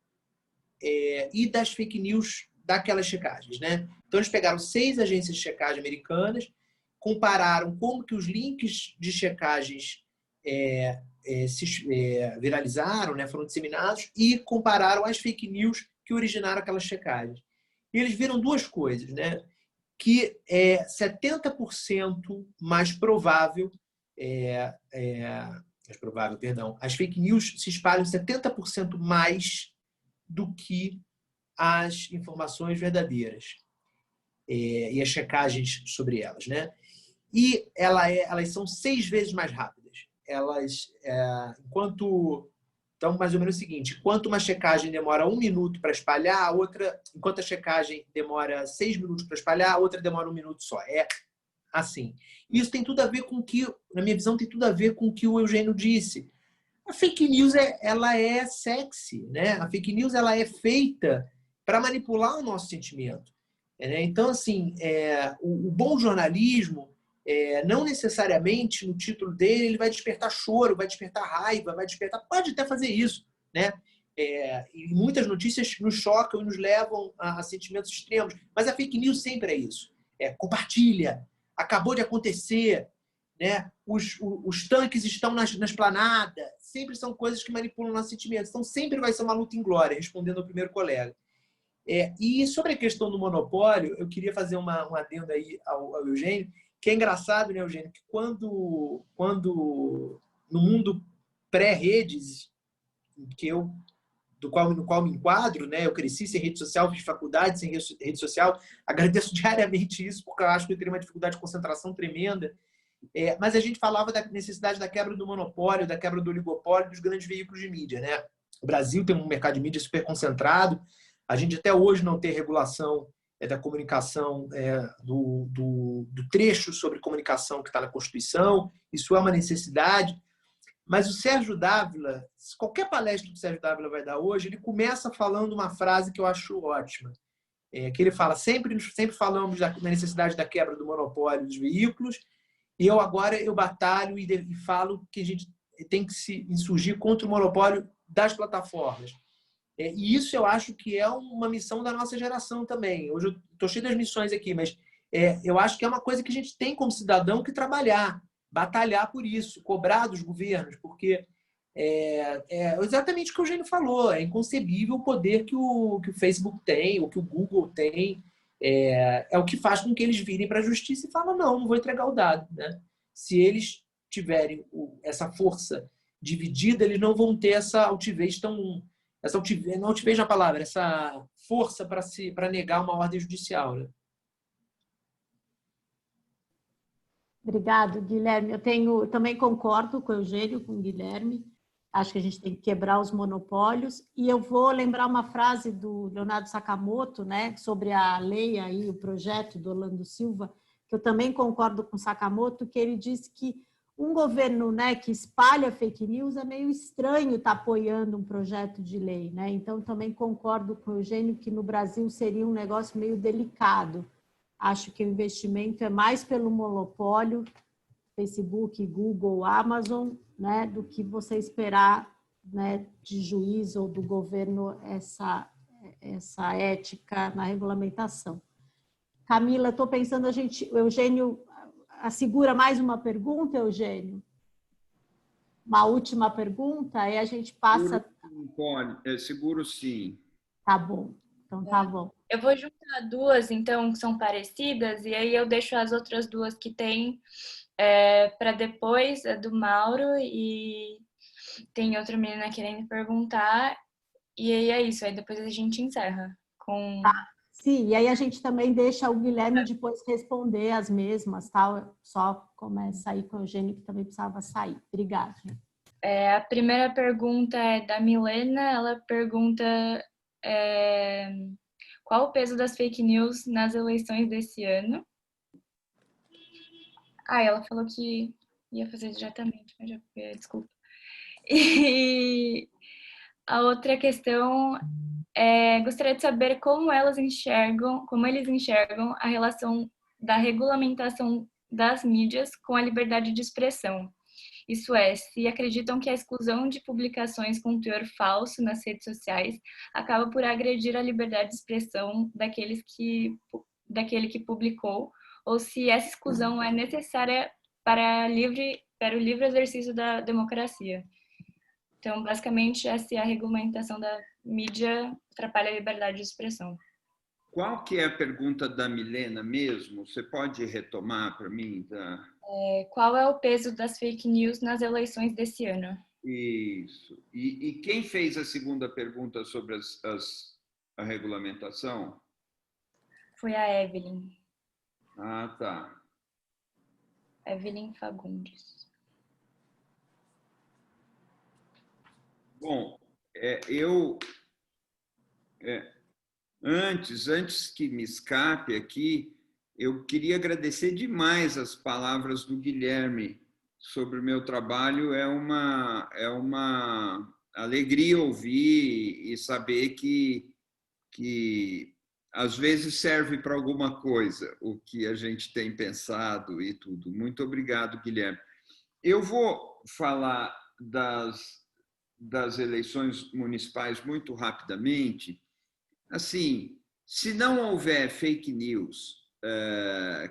e das fake news daquelas checagens, né? Então, eles pegaram 6 agências de checagem americanas, compararam como que os links de checagens se viralizaram, né, foram disseminados, e compararam as fake news que originaram aquelas checagens. E eles viram duas coisas, né? Que é 70% mais provável, as fake news se espalham 70% mais do que as informações verdadeiras e as checagens sobre elas, né? E elas são 6 vezes mais rápidas. Então, mais ou menos o seguinte: enquanto uma checagem demora 1 minuto para espalhar, enquanto a checagem demora 6 minutos para espalhar, a outra demora 1 minuto só. É assim. Isso tem tudo a ver com na minha visão, tem tudo a ver com o que o Eugênio disse. A fake news ela é sexy, né? A fake news ela é feita para manipular o nosso sentimento. Então, assim, o bom jornalismo, não necessariamente no título dele ele vai despertar choro, vai despertar raiva, pode até fazer isso, né? E muitas notícias nos chocam e nos levam a sentimentos extremos, mas a fake news sempre é isso. Compartilha, acabou de acontecer, né? Os tanques estão na esplanada, sempre são coisas que manipulam nossos sentimentos. Então, sempre vai ser uma luta inglória, respondendo ao primeiro colega. E sobre a questão do monopólio, eu queria fazer um adendo aí ao Eugênio, que é engraçado, né, Eugênio, que quando no mundo pré-redes, no qual me enquadro, né, eu cresci sem rede social, fiz faculdade sem rede social, agradeço diariamente isso, porque eu acho que eu teria uma dificuldade de concentração tremenda, mas a gente falava da necessidade da quebra do monopólio, da quebra do oligopólio dos grandes veículos de mídia, né? O Brasil tem um mercado de mídia super concentrado, a gente até hoje não tem regulação da comunicação, do trecho sobre comunicação que está na Constituição. Isso é uma necessidade. Mas o Sérgio Dávila, qualquer palestra que o Sérgio Dávila vai dar hoje, ele começa falando uma frase que eu acho ótima. Que ele fala, sempre falamos da necessidade da quebra do monopólio dos veículos, e agora eu batalho e falo que a gente tem que se insurgir contra o monopólio das plataformas. E isso eu acho que é uma missão da nossa geração também. Hoje eu estou cheio das missões aqui, mas eu acho que é uma coisa que a gente tem como cidadão que trabalhar, batalhar por isso, cobrar dos governos, porque É exatamente o que o Eugênio falou. É inconcebível o poder que o Facebook tem, o que o Google tem. É o que faz com que eles virem para a justiça e falam, não vou entregar o dado. Né? Se eles tiverem essa força dividida, eles não vão ter essa altivez tão... não altivez na palavra, essa força para negar uma ordem judicial. Né? Obrigado, Guilherme. Eu também concordo com o Eugênio, com o Guilherme. Acho que a gente tem que quebrar os monopólios. E eu vou lembrar uma frase do Leonardo Sakamoto, né, sobre a lei aí, o projeto do Orlando Silva, que eu também concordo com o Sakamoto, que ele disse que um governo, né, que espalha fake news é meio estranho estar apoiando um projeto de lei. Né? Então, também concordo com o Eugênio que no Brasil seria um negócio meio delicado. Acho que o investimento é mais pelo monopólio, Facebook, Google, Amazon, né, do que você esperar, né, de juiz ou do governo essa ética na regulamentação. Camila, estou pensando, o Eugênio assegura mais uma pergunta, Eugênio? Uma última pergunta, aí a gente passa... Seguro sim. Tá bom, então tá bom. Eu vou juntar duas, então, que são parecidas, e aí eu deixo as outras duas que tem para depois, a do Mauro, e tem outra menina querendo perguntar, e aí é isso, aí depois a gente encerra com... Tá. Sim, e aí a gente também deixa o Guilherme depois responder as mesmas, tá? Só começa aí com o Eugênio, que também precisava sair. Obrigada. A primeira pergunta é da Milena, ela pergunta qual o peso das fake news nas eleições desse ano? Ela falou que ia fazer diretamente, mas já foi, desculpa. E a outra questão gostaria de saber como eles enxergam a relação da regulamentação das mídias com a liberdade de expressão. Isso é, se acreditam que a exclusão de publicações com teor falso nas redes sociais acaba por agredir a liberdade de expressão daquele que publicou, ou se essa exclusão é necessária para o livre exercício da democracia. Então, basicamente, essa é a regulamentação da mídia atrapalha a liberdade de expressão. Qual que é a pergunta da Milena mesmo? Você pode retomar para mim? Qual é o peso das fake news nas eleições desse ano? Isso. E quem fez a segunda pergunta sobre a regulamentação? Foi a Evelyn. Ah, tá. Evelyn Fagundes. Bom, antes que me escape aqui, eu queria agradecer demais as palavras do Guilherme sobre o meu trabalho. É uma alegria ouvir e saber que às vezes serve para alguma coisa o que a gente tem pensado e tudo. Muito obrigado, Guilherme. Eu vou falar das eleições municipais muito rapidamente. Assim, se não houver fake news,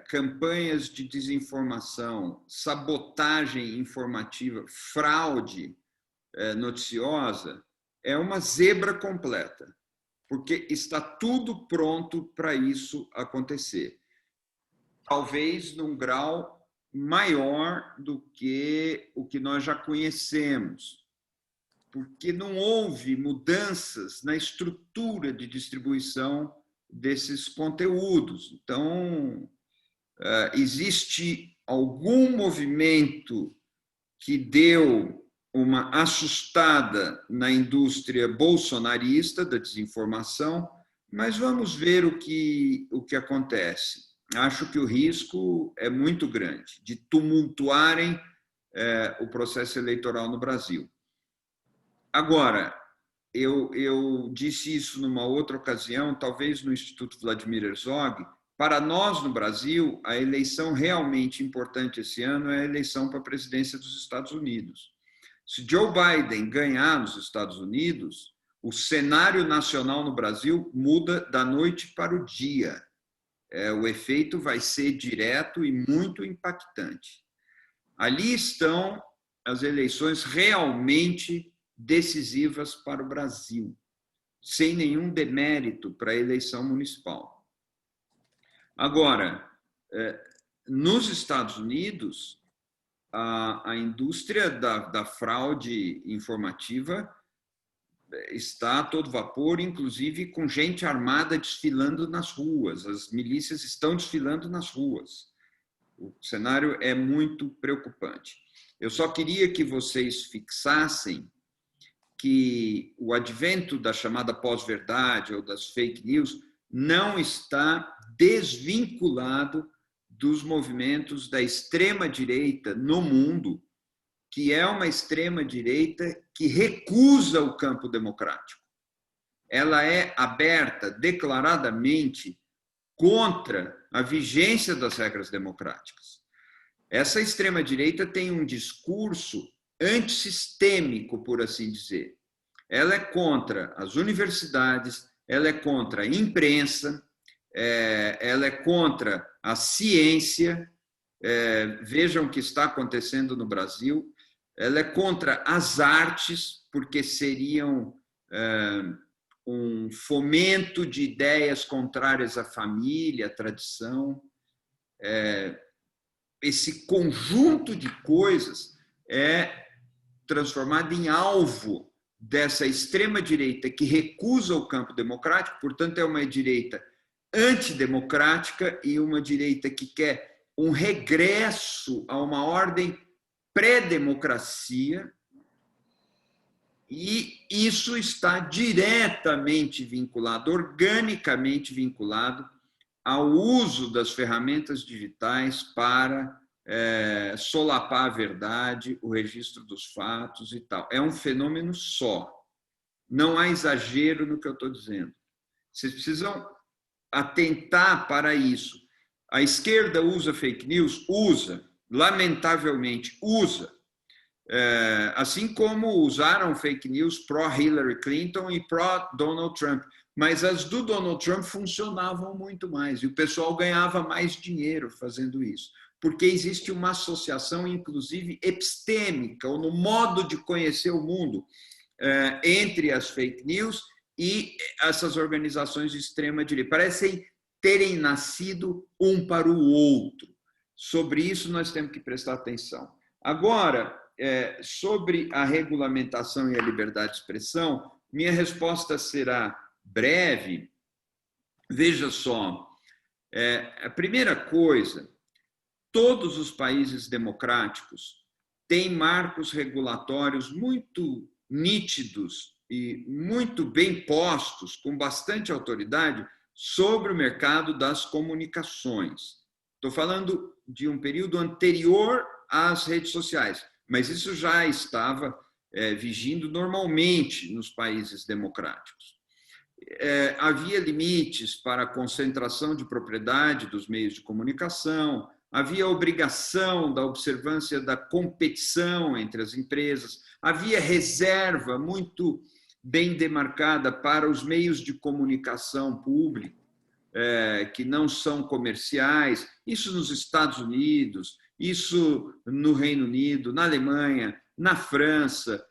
campanhas de desinformação, sabotagem informativa, fraude noticiosa, é uma zebra completa, porque está tudo pronto para isso acontecer. Talvez num grau maior do que o que nós já conhecemos, porque não houve mudanças na estrutura de distribuição desses conteúdos. Então, existe algum movimento que deu uma assustada na indústria bolsonarista da desinformação, mas vamos ver o que acontece. Acho que o risco é muito grande de tumultuarem o processo eleitoral no Brasil. Agora, eu disse isso numa outra ocasião, talvez no Instituto Vladimir Herzog. Para nós, no Brasil, a eleição realmente importante esse ano é a eleição para a presidência dos Estados Unidos. Se Joe Biden ganhar nos Estados Unidos, o cenário nacional no Brasil muda da noite para o dia. O efeito vai ser direto e muito impactante. Ali estão as eleições realmente decisivas para o Brasil, sem nenhum demérito para a eleição municipal. Agora, nos Estados Unidos, a indústria da fraude informativa está a todo vapor, inclusive com gente armada desfilando nas ruas. As milícias estão desfilando nas ruas. O cenário é muito preocupante. Eu só queria que vocês fixassem que o advento da chamada pós-verdade ou das fake news não está desvinculado dos movimentos da extrema-direita no mundo, que é uma extrema-direita que recusa o campo democrático. Ela é aberta declaradamente contra a vigência das regras democráticas. Essa extrema-direita tem um discurso antissistêmico, por assim dizer. Ela é contra as universidades, ela é contra a imprensa, ela é contra a ciência. Vejam o que está acontecendo no Brasil. Ela é contra as artes, porque seriam um fomento de ideias contrárias à família, à tradição. Esse conjunto de coisas é transformado em alvo dessa extrema-direita que recusa o campo democrático, portanto, é uma direita antidemocrática e uma direita que quer um regresso a uma ordem pré-democracia, e isso está diretamente vinculado, organicamente vinculado ao uso das ferramentas digitais para solapar a verdade, o registro dos fatos e tal. É um fenômeno só. Não há exagero no que eu estou dizendo. Vocês precisam atentar para isso. A esquerda usa fake news? Usa. Lamentavelmente, usa. Assim como usaram fake news pró-Hillary Clinton e pró-Donald Trump. Mas as do Donald Trump funcionavam muito mais e o pessoal ganhava mais dinheiro fazendo isso, porque existe uma associação, inclusive, epistêmica, ou no modo de conhecer o mundo, entre as fake news e essas organizações de extrema-direita. Parecem terem nascido um para o outro. Sobre isso, nós temos que prestar atenção. Agora, sobre a regulamentação e a liberdade de expressão, minha resposta será breve. Veja só, a primeira coisa, todos os países democráticos têm marcos regulatórios muito nítidos e muito bem postos, com bastante autoridade, sobre o mercado das comunicações. Estou falando de um período anterior às redes sociais, mas isso já estava vigindo normalmente nos países democráticos. Havia limites para a concentração de propriedade dos meios de comunicação, havia obrigação da observância da competição entre as empresas, havia reserva muito bem demarcada para os meios de comunicação público, que não são comerciais, isso nos Estados Unidos, isso no Reino Unido, na Alemanha, na França,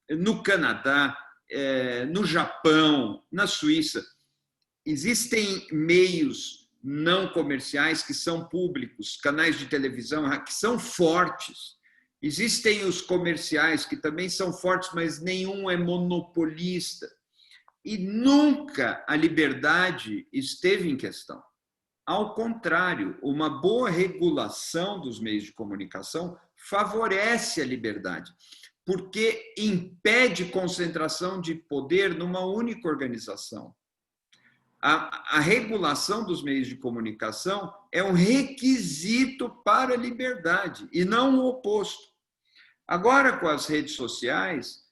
no Canadá, no Japão, na Suíça. Existem meios não comerciais que são públicos, canais de televisão que são fortes. Existem os comerciais que também são fortes, mas nenhum é monopolista. E nunca a liberdade esteve em questão. Ao contrário, uma boa regulação dos meios de comunicação favorece a liberdade, porque impede concentração de poder numa única organização. A regulação dos meios de comunicação é um requisito para a liberdade, e não o oposto. Agora, com as redes sociais,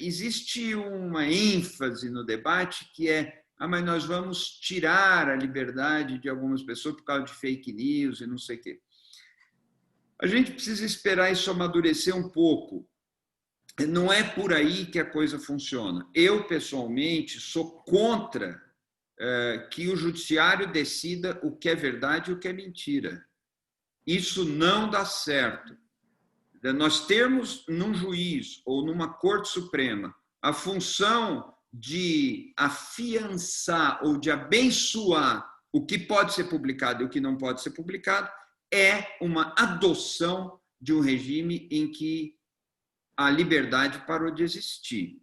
existe uma ênfase no debate que mas nós vamos tirar a liberdade de algumas pessoas por causa de fake news e não sei o quê. A gente precisa esperar isso amadurecer um pouco. Não é por aí que a coisa funciona. Eu, pessoalmente, sou contra que o judiciário decida o que é verdade e o que é mentira. Isso não dá certo. nós termos num juiz ou numa Corte Suprema a função de afiançar ou de abençoar o que pode ser publicado e o que não pode ser publicado, é uma adoção de um regime em que a liberdade parou de existir.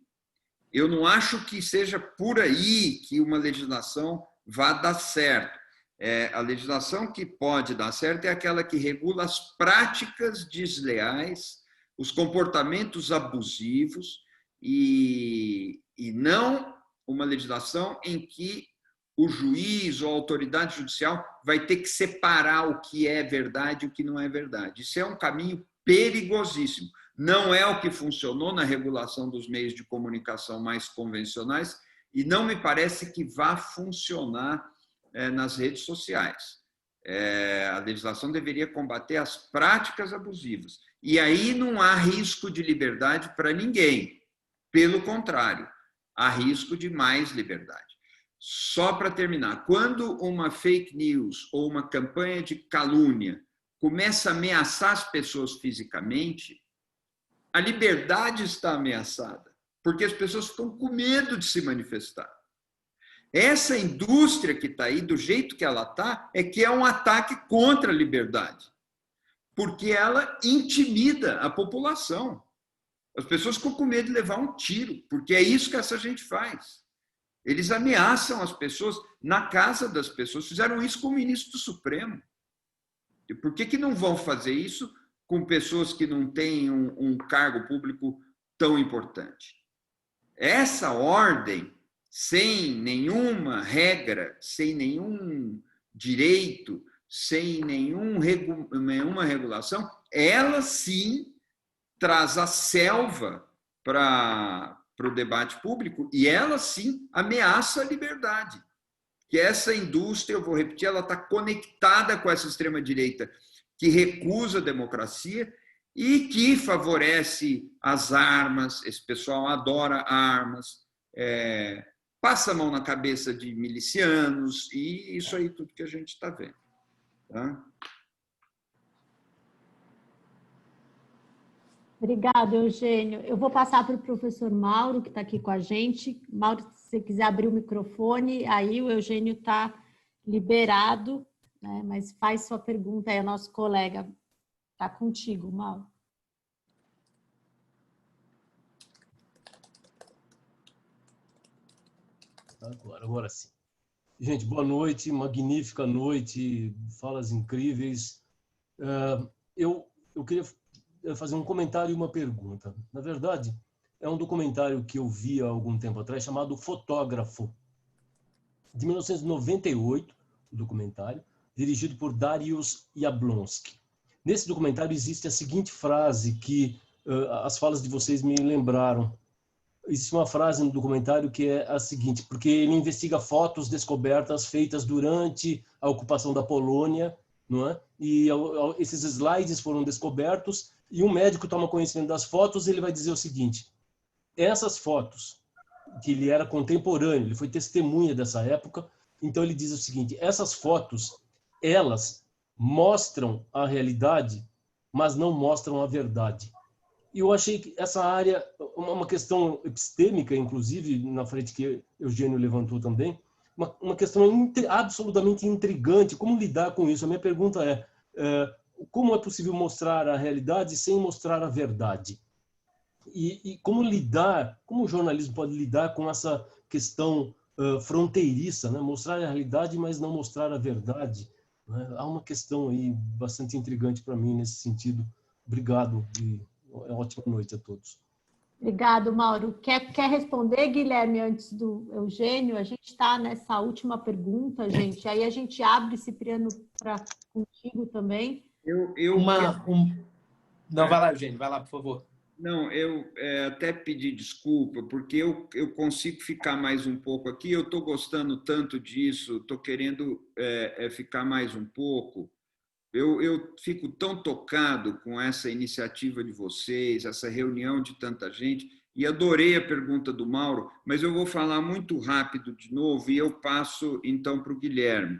Eu não acho que seja por aí que uma legislação vá dar certo. A legislação que pode dar certo é aquela que regula as práticas desleais, os comportamentos abusivos e não uma legislação em que o juiz ou a autoridade judicial vai ter que separar o que é verdade e o que não é verdade. Isso é um caminho perigosíssimo. Não é o que funcionou na regulação dos meios de comunicação mais convencionais e não me parece que vá funcionar nas redes sociais. A legislação deveria combater as práticas abusivas. E aí não há risco de liberdade para ninguém. Pelo contrário, há risco de mais liberdade. Só para terminar, quando uma fake news ou uma campanha de calúnia começa a ameaçar as pessoas fisicamente, a liberdade está ameaçada, porque as pessoas ficam com medo de se manifestar. Essa indústria que está aí, do jeito que ela está, é que é um ataque contra a liberdade, porque ela intimida a população. As pessoas ficam com medo de levar um tiro, porque é isso que essa gente faz. Eles ameaçam as pessoas na casa das pessoas. Fizeram isso com o ministro do Supremo. E por que não vão fazer isso com pessoas que não têm um cargo público tão importante? Essa ordem, sem nenhuma regra, sem nenhum direito, sem nenhuma regulação, ela sim traz a selva para o debate público e ela sim ameaça a liberdade. Que essa indústria, eu vou repetir, ela está conectada com essa extrema-direita que recusa a democracia e que favorece as armas. Esse pessoal adora armas, passa a mão na cabeça de milicianos e isso aí tudo que a gente está vendo. Tá? Obrigada, Eugênio. Eu vou passar para o professor Mauro, que está aqui com a gente. Mauro, se você quiser abrir o microfone, aí o Eugênio está liberado, né? Mas faz sua pergunta aí, o nosso colega. Está contigo, Mauro. Agora sim. Gente, boa noite, magnífica noite, falas incríveis. Eu queria fazer um comentário e uma pergunta. Na verdade, é um documentário que eu vi há algum tempo atrás, chamado Fotógrafo, de 1998, o documentário, dirigido por Dariusz Jablonski. Nesse documentário existe a seguinte frase que as falas de vocês me lembraram. Existe uma frase no documentário que é a seguinte, porque ele investiga fotos descobertas feitas durante a ocupação da Polônia, não é? E esses slides foram descobertos e um médico toma conhecimento das fotos e ele vai dizer o seguinte: essas fotos, que ele era contemporâneo, ele foi testemunha dessa época, então ele diz o seguinte: essas fotos, elas mostram a realidade, mas não mostram a verdade. E eu achei que essa área, uma questão epistêmica, inclusive, na frente que Eugênio levantou também, uma questão absolutamente intrigante, como lidar com isso? A minha pergunta é, como é possível mostrar a realidade sem mostrar a verdade? E como o jornalismo pode lidar com essa questão fronteiriça, né? Mostrar a realidade, mas não mostrar a verdade, né? Há uma questão aí bastante intrigante para mim nesse sentido. Obrigado e ótima noite a todos. Obrigado, Mauro. Quer responder, Guilherme, antes do Eugênio? A gente está nessa última pergunta, gente. Aí a gente abre, Cipriano, para contigo também. Não, vai lá, Eugênio, vai lá, por favor. Não, eu até pedi desculpa, porque eu consigo ficar mais um pouco aqui, eu estou gostando tanto disso, estou querendo ficar mais um pouco. Eu fico tão tocado com essa iniciativa de vocês, essa reunião de tanta gente, e adorei a pergunta do Mauro, mas eu vou falar muito rápido de novo e eu passo, então, para o Guilherme.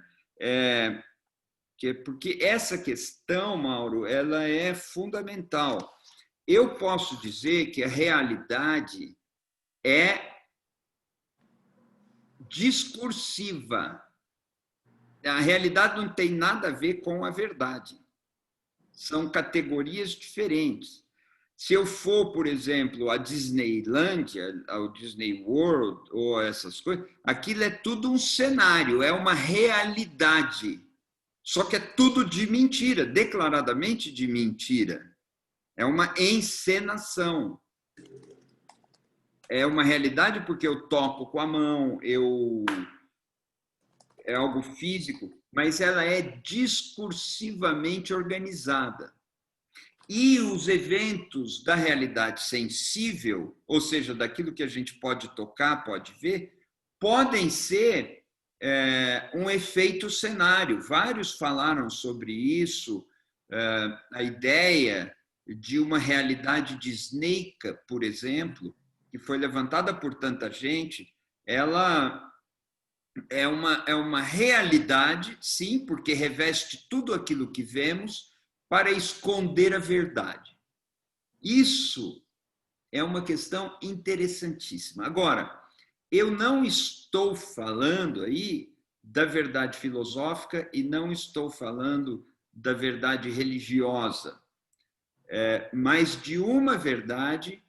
Porque essa questão, Mauro, ela é fundamental. eu posso dizer que a realidade é discursiva. A realidade não tem nada a ver com a verdade. São categorias diferentes. Se eu for, por exemplo, à Disneylândia, ao Disney World, ou essas coisas, aquilo é tudo um cenário, é uma realidade. Só que é tudo de mentira, declaradamente de mentira. É uma encenação. É uma realidade porque eu toco com a mão, é algo físico, mas ela é discursivamente organizada. E os eventos da realidade sensível, ou seja, daquilo que a gente pode tocar, pode ver, podem ser um efeito cenário. Vários falaram sobre isso, a ideia de uma realidade disneica, por exemplo, que foi levantada por tanta gente, ela é uma realidade, sim, porque reveste tudo aquilo que vemos para esconder a verdade. Isso é uma questão interessantíssima. Agora, eu não estou falando aí da verdade filosófica e não estou falando da verdade religiosa, mas de uma verdade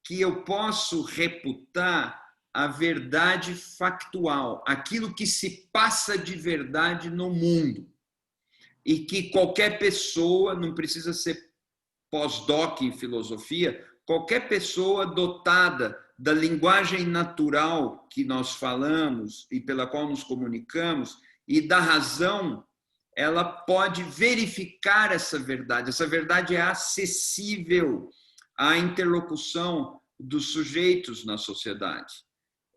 que eu posso reputar a verdade factual, aquilo que se passa de verdade no mundo. E que qualquer pessoa, não precisa ser pós-doc em filosofia, qualquer pessoa dotada da linguagem natural que nós falamos e pela qual nos comunicamos e da razão, ela pode verificar essa verdade. Essa verdade é acessível à interlocução dos sujeitos na sociedade.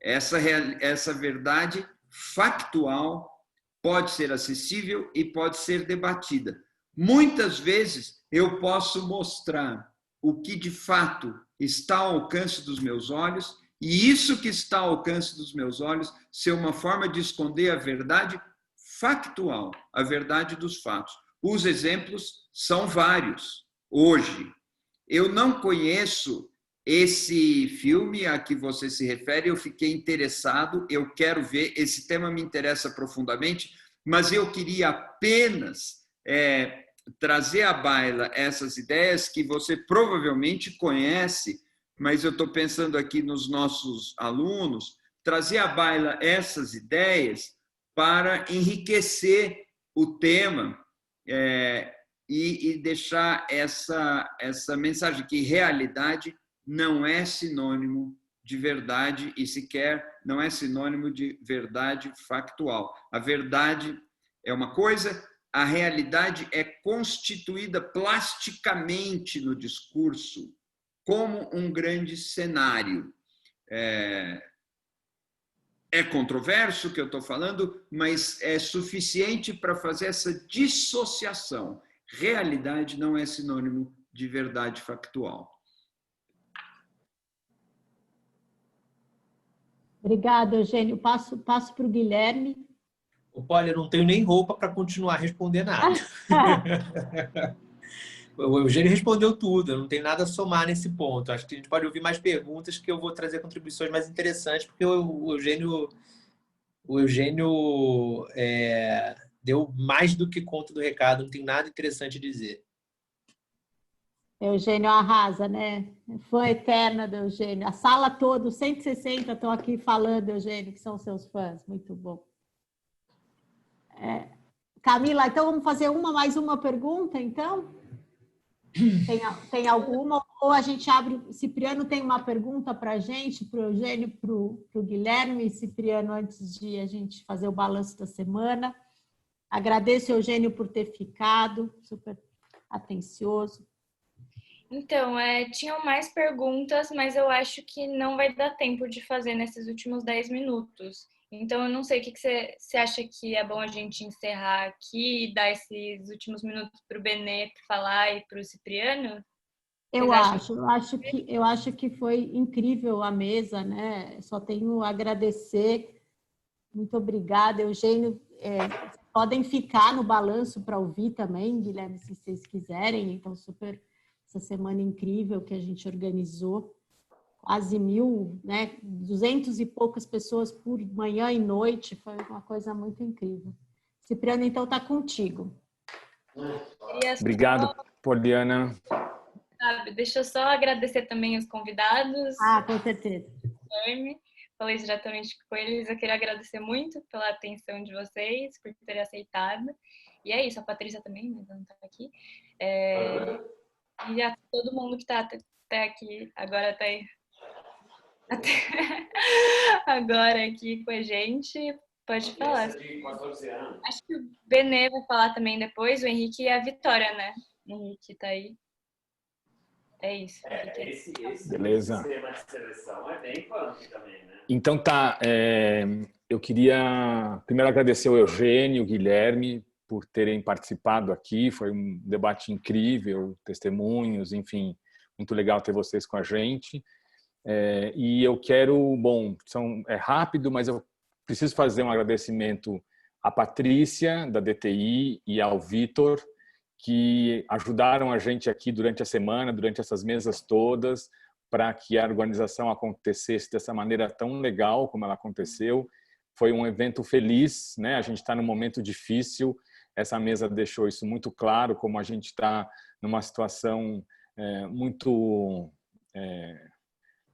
Essa verdade factual pode ser acessível e pode ser debatida. Muitas vezes eu posso mostrar o que de fato está ao alcance dos meus olhos, e isso que está ao alcance dos meus olhos ser uma forma de esconder a verdade factual, a verdade dos fatos. Os exemplos são vários. Hoje, eu não conheço esse filme a que você se refere, eu fiquei interessado, eu quero ver, esse tema me interessa profundamente, mas eu queria apenas trazer à baila essas ideias que você provavelmente conhece, mas eu estou pensando aqui nos nossos alunos, trazer à baila essas ideias para enriquecer o tema e deixar essa mensagem que realidade não é sinônimo de verdade e sequer não é sinônimo de verdade factual. A verdade é uma coisa, a realidade é constituída plasticamente no discurso como um grande cenário. É controverso o que eu estou falando, mas é suficiente para fazer essa dissociação. Realidade não é sinônimo de verdade factual. Obrigada, Eugênio. Passo para o Guilherme. Olha, eu não tenho nem roupa para continuar a responder nada. O Eugênio respondeu tudo, eu não tenho nada a somar nesse ponto. Acho que a gente pode ouvir mais perguntas que eu vou trazer contribuições mais interessantes, porque o Eugênio deu mais do que conta do recado, não tem nada interessante a dizer. Eugênio arrasa, né? Fã eterna do Eugênio. A sala toda, os 160 estão aqui falando, Eugênio, que são seus fãs. Muito bom. Camila, então vamos fazer mais uma pergunta, então? Tem alguma? Ou a gente abre... Cipriano tem uma pergunta para a gente, para o Eugênio, para o Guilherme. Cipriano, antes de a gente fazer o balanço da semana. Agradeço, Eugênio, por ter ficado, super atencioso. Então, tinham mais perguntas, mas eu acho que não vai dar tempo de fazer nesses últimos 10 minutos. Então, eu não sei o que você acha que é bom a gente encerrar aqui e dar esses últimos minutos para o Benê falar e para o Cipriano? Eu acho que foi incrível a mesa, né? Só tenho a agradecer. Muito obrigada, Eugênio. Podem ficar no balanço para ouvir também, Guilherme, se vocês quiserem. Então, super essa semana incrível que a gente organizou. Quase 1.000, né? 200 e poucas pessoas por manhã e noite. Foi uma coisa muito incrível. Cipriano, então, está contigo. Obrigado, Poliana. Deixa eu só agradecer também os convidados. Com certeza. Falei diretamente com eles. Eu queria agradecer muito pela atenção de vocês, por terem aceitado. E é isso, a Patrícia também, mas não está aqui. E a todo mundo que está até aqui, agora está aí. Agora aqui com a gente. Pode falar. Acho que o Benê vai falar também depois, o Henrique e a Vitória, né? O Henrique tá aí. É isso. Beleza. Sistema de seleção é bem punk também, né? Então tá, eu queria primeiro agradecer ao Eugênio e o Guilherme por terem participado aqui, foi um debate incrível, testemunhos, enfim, muito legal ter vocês com a gente. E eu quero, é rápido, mas eu preciso fazer um agradecimento à Patrícia, da DTI, e ao Vitor, que ajudaram a gente aqui durante a semana, durante essas mesas todas, para que a organização acontecesse dessa maneira tão legal como ela aconteceu. Foi um evento feliz, né? A gente está num momento difícil, essa mesa deixou isso muito claro, como a gente está numa situação muito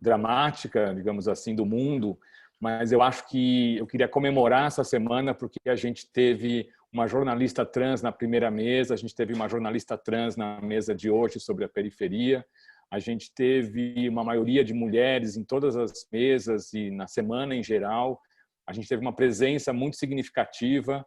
dramática, digamos assim, do mundo, mas eu acho que eu queria comemorar essa semana porque a gente teve uma jornalista trans na primeira mesa, a gente teve uma jornalista trans na mesa de hoje sobre a periferia, a gente teve uma maioria de mulheres em todas as mesas e na semana em geral, a gente teve uma presença muito significativa,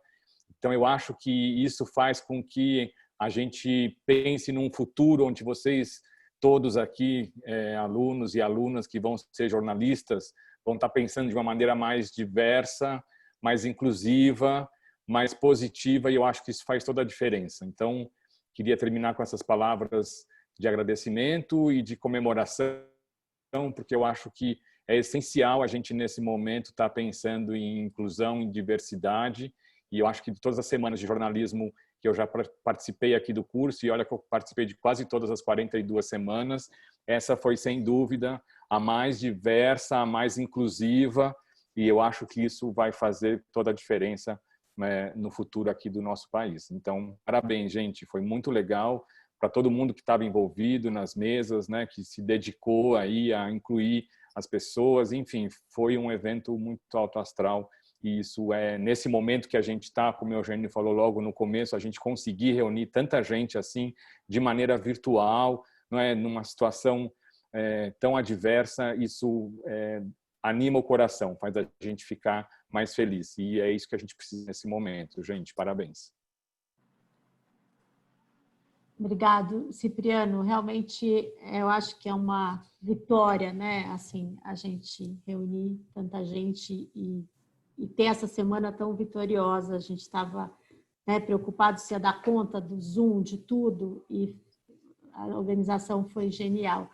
então eu acho que isso faz com que a gente pense num futuro onde vocês todos aqui, alunos e alunas que vão ser jornalistas, vão estar pensando de uma maneira mais diversa, mais inclusiva, mais positiva, e eu acho que isso faz toda a diferença. Então, queria terminar com essas palavras de agradecimento e de comemoração, porque eu acho que é essencial a gente, nesse momento, estar pensando em inclusão, em diversidade, e eu acho que de todas as semanas de jornalismo que eu já participei aqui do curso, e olha que eu participei de quase todas as 42 semanas, essa foi, sem dúvida, a mais diversa, a mais inclusiva, e eu acho que isso vai fazer toda a diferença, né, no futuro aqui do nosso país. Então, parabéns, gente, foi muito legal para todo mundo que estava envolvido nas mesas, né, que se dedicou aí a incluir as pessoas, enfim, foi um evento muito alto astral. E isso nesse momento que a gente está, como o Eugênio falou logo no começo, a gente conseguir reunir tanta gente assim, de maneira virtual, não é, numa situação tão adversa, isso anima o coração, faz a gente ficar mais feliz. E é isso que a gente precisa nesse momento, gente. Parabéns. Obrigado, Cipriano. Realmente, eu acho que é uma vitória, né? Assim, a gente reunir tanta gente e ter essa semana tão vitoriosa. A gente estava, né, preocupado se ia dar conta do Zoom, de tudo, e a organização foi genial.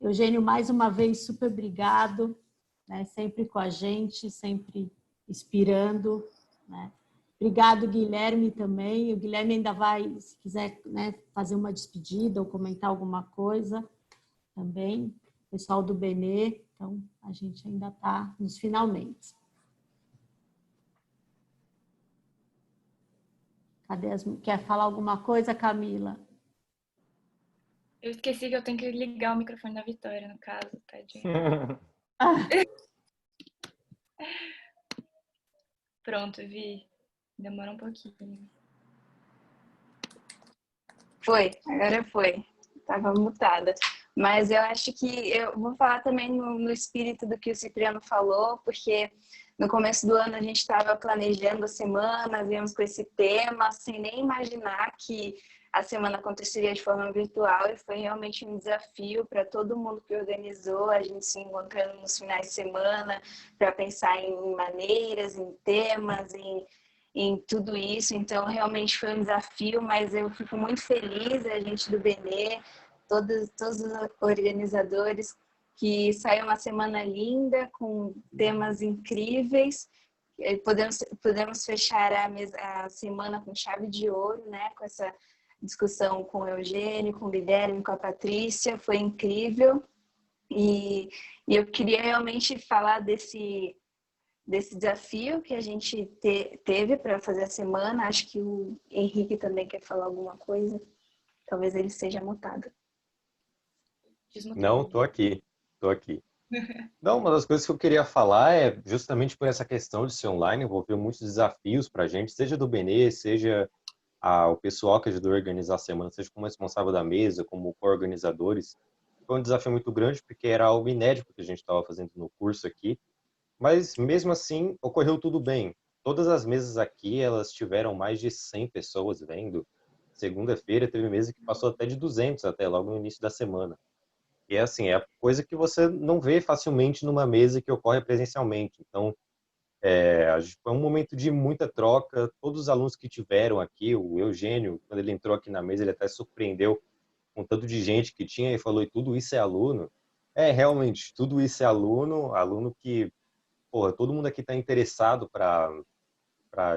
Eugênio, mais uma vez, super obrigado, né, sempre com a gente, sempre inspirando, né. Obrigado, Guilherme, também. O Guilherme ainda vai, se quiser, né, fazer uma despedida ou comentar alguma coisa também. Pessoal do Benê, então a gente ainda está nos finalmente. Quer falar alguma coisa, Camila? Eu esqueci que eu tenho que ligar o microfone da Vitória, no caso, tadinho. Pronto, Vi. Demora um pouquinho. Foi, agora foi. Estava mutada. Mas eu acho que eu vou falar também no espírito do que o Cipriano falou, porque no começo do ano a gente estava planejando a semana, viemos com esse tema, sem nem imaginar que a semana aconteceria de forma virtual, e foi realmente um desafio para todo mundo que organizou, a gente se encontrando nos finais de semana para pensar em maneiras, em temas, em tudo isso. Então, realmente foi um desafio, mas eu fico muito feliz, a gente do Benê, todos os organizadores, que saiu uma semana linda, com temas incríveis. Podemos fechar a semana com chave de ouro, né? Com essa discussão com o Eugênio, com o Guilherme, com a Patrícia, foi incrível. E eu queria realmente falar desse desafio que a gente teve para fazer a semana. Acho que o Henrique também quer falar alguma coisa. Talvez ele seja mutado. Não, tô aqui. Não, uma das coisas que eu queria falar é justamente por essa questão de ser online, envolveu muitos desafios para a gente, seja do Benê, seja o pessoal que ajudou a organizar a semana, seja como responsável da mesa, como co-organizadores. Foi um desafio muito grande, porque era algo inédito que a gente estava fazendo no curso aqui, mas mesmo assim ocorreu tudo bem. Todas as mesas aqui, elas tiveram mais de 100 pessoas vendo. Segunda-feira teve mesa que passou até de 200 até logo no início da semana. E assim, é coisa que você não vê facilmente numa mesa que ocorre presencialmente. Então, foi um momento de muita troca. Todos os alunos que tiveram aqui, o Eugênio, quando ele entrou aqui na mesa, ele até surpreendeu com o tanto de gente que tinha e falou, e tudo isso é aluno? Realmente, tudo isso é aluno que, porra, todo mundo aqui está interessado para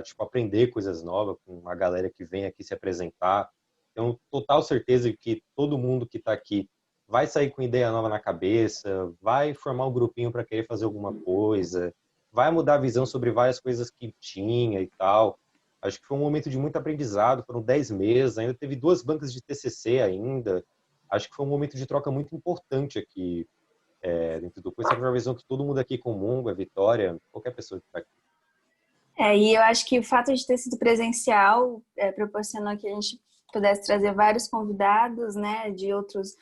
tipo, aprender coisas novas, com uma galera que vem aqui se apresentar. Tenho total certeza que todo mundo que está aqui vai sair com ideia nova na cabeça, vai formar um grupinho para querer fazer alguma coisa, vai mudar a visão sobre várias coisas que tinha e tal. Acho que foi um momento de muito aprendizado, foram 10 meses, ainda teve 2 bancas de TCC ainda. Acho que foi um momento de troca muito importante aqui dentro do curso. É uma visão que todo mundo aqui comunga, a Vitória, qualquer pessoa que está aqui. E eu acho que o fato de ter sido presencial proporcionou que a gente pudesse trazer vários convidados, né, de outros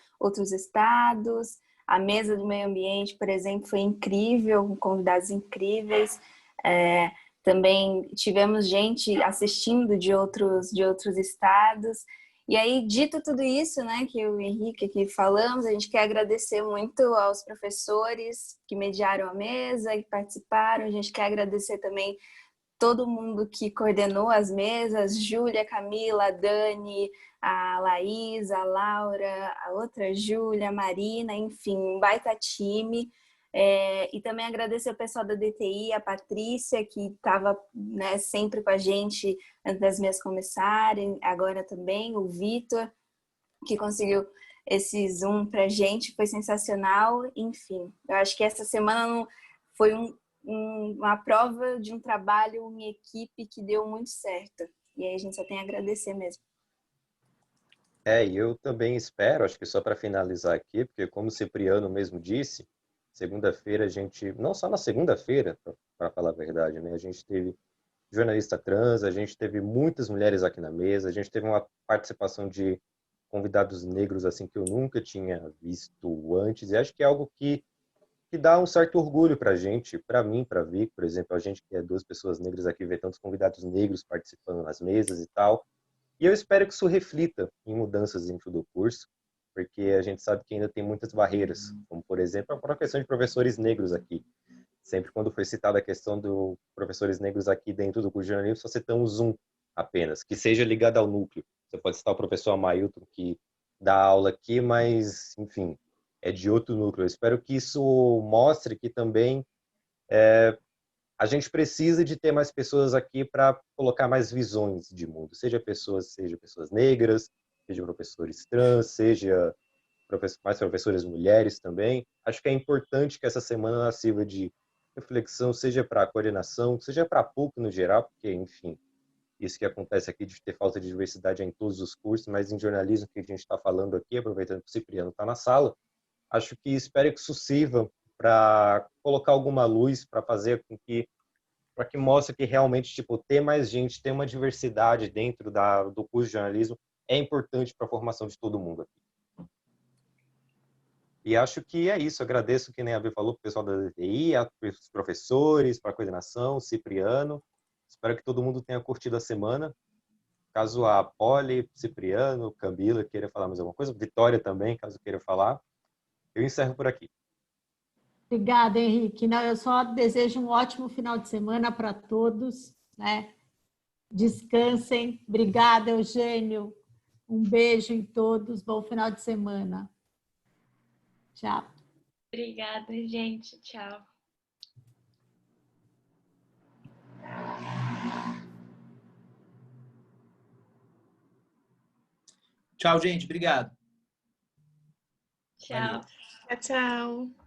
estados. A mesa do meio ambiente, por exemplo, foi incrível, com convidados incríveis. Também tivemos gente assistindo de outros estados. E aí, dito tudo isso, né, que o Henrique aqui falamos, a gente quer agradecer muito aos professores que mediaram a mesa, que participaram. A gente quer agradecer também todo mundo que coordenou as mesas, Júlia, Camila, a Dani, a Laís, a Laura, a outra Júlia, a Marina, enfim, um baita time. E também agradecer o pessoal da DTI, a Patrícia, que estava, né, sempre com a gente antes das mesas começarem, agora também, o Vitor, que conseguiu esse Zoom pra gente, foi sensacional. Enfim, eu acho que essa semana foi uma prova de um trabalho em equipe que deu muito certo. E aí a gente só tem a agradecer mesmo. E eu também espero, acho que só para finalizar aqui, porque como o Cipriano mesmo disse, segunda-feira a gente, não só na segunda-feira, para falar a verdade, né? A gente teve jornalista trans, a gente teve muitas mulheres aqui na mesa, a gente teve uma participação de convidados negros assim que eu nunca tinha visto antes, e acho que é algo que dá um certo orgulho para a gente, para mim, para a Vic, por exemplo, a gente que é 2 pessoas negras aqui, ver tantos convidados negros participando nas mesas e tal. E eu espero que isso reflita em mudanças dentro do curso, porque a gente sabe que ainda tem muitas barreiras, como, por exemplo, a própria questão de professores negros aqui. Sempre quando foi citada a questão dos professores negros aqui dentro do curso de jornalismo, só citamos um apenas, que seja ligado ao núcleo. Você pode citar o professor Amailton, que dá aula aqui, mas, enfim, é de outro núcleo. Eu espero que isso mostre que também a gente precisa de ter mais pessoas aqui para colocar mais visões de mundo, seja pessoas negras, seja professores trans, seja mais professores mulheres também. Acho que é importante que essa semana sirva de reflexão, seja para a coordenação, seja para a PUC no geral, porque, enfim, isso que acontece aqui de ter falta de diversidade em todos os cursos, mas em jornalismo que a gente está falando aqui, aproveitando que o Cipriano está na sala, acho que espero que isso sirva para colocar alguma luz, para fazer com que, para que mostre que realmente, tipo, ter mais gente, ter uma diversidade dentro do curso de jornalismo é importante para a formação de todo mundo aqui. E acho que é isso. Agradeço, que nem a Bia falou, para o pessoal da DTI, os professores, para a coordenação, Cipriano. Espero que todo mundo tenha curtido a semana. Caso a Poli, Cipriano, Camila queira falar mais alguma coisa, Vitória também, caso queira falar, eu encerro por aqui. Obrigada, Henrique. Não, eu só desejo um ótimo final de semana para todos, né? Descansem. Obrigada, Eugênio. Um beijo em todos. Bom final de semana. Tchau. Obrigada, gente. Tchau. Tchau, gente. Obrigado. Tchau. Valeu. Tchau.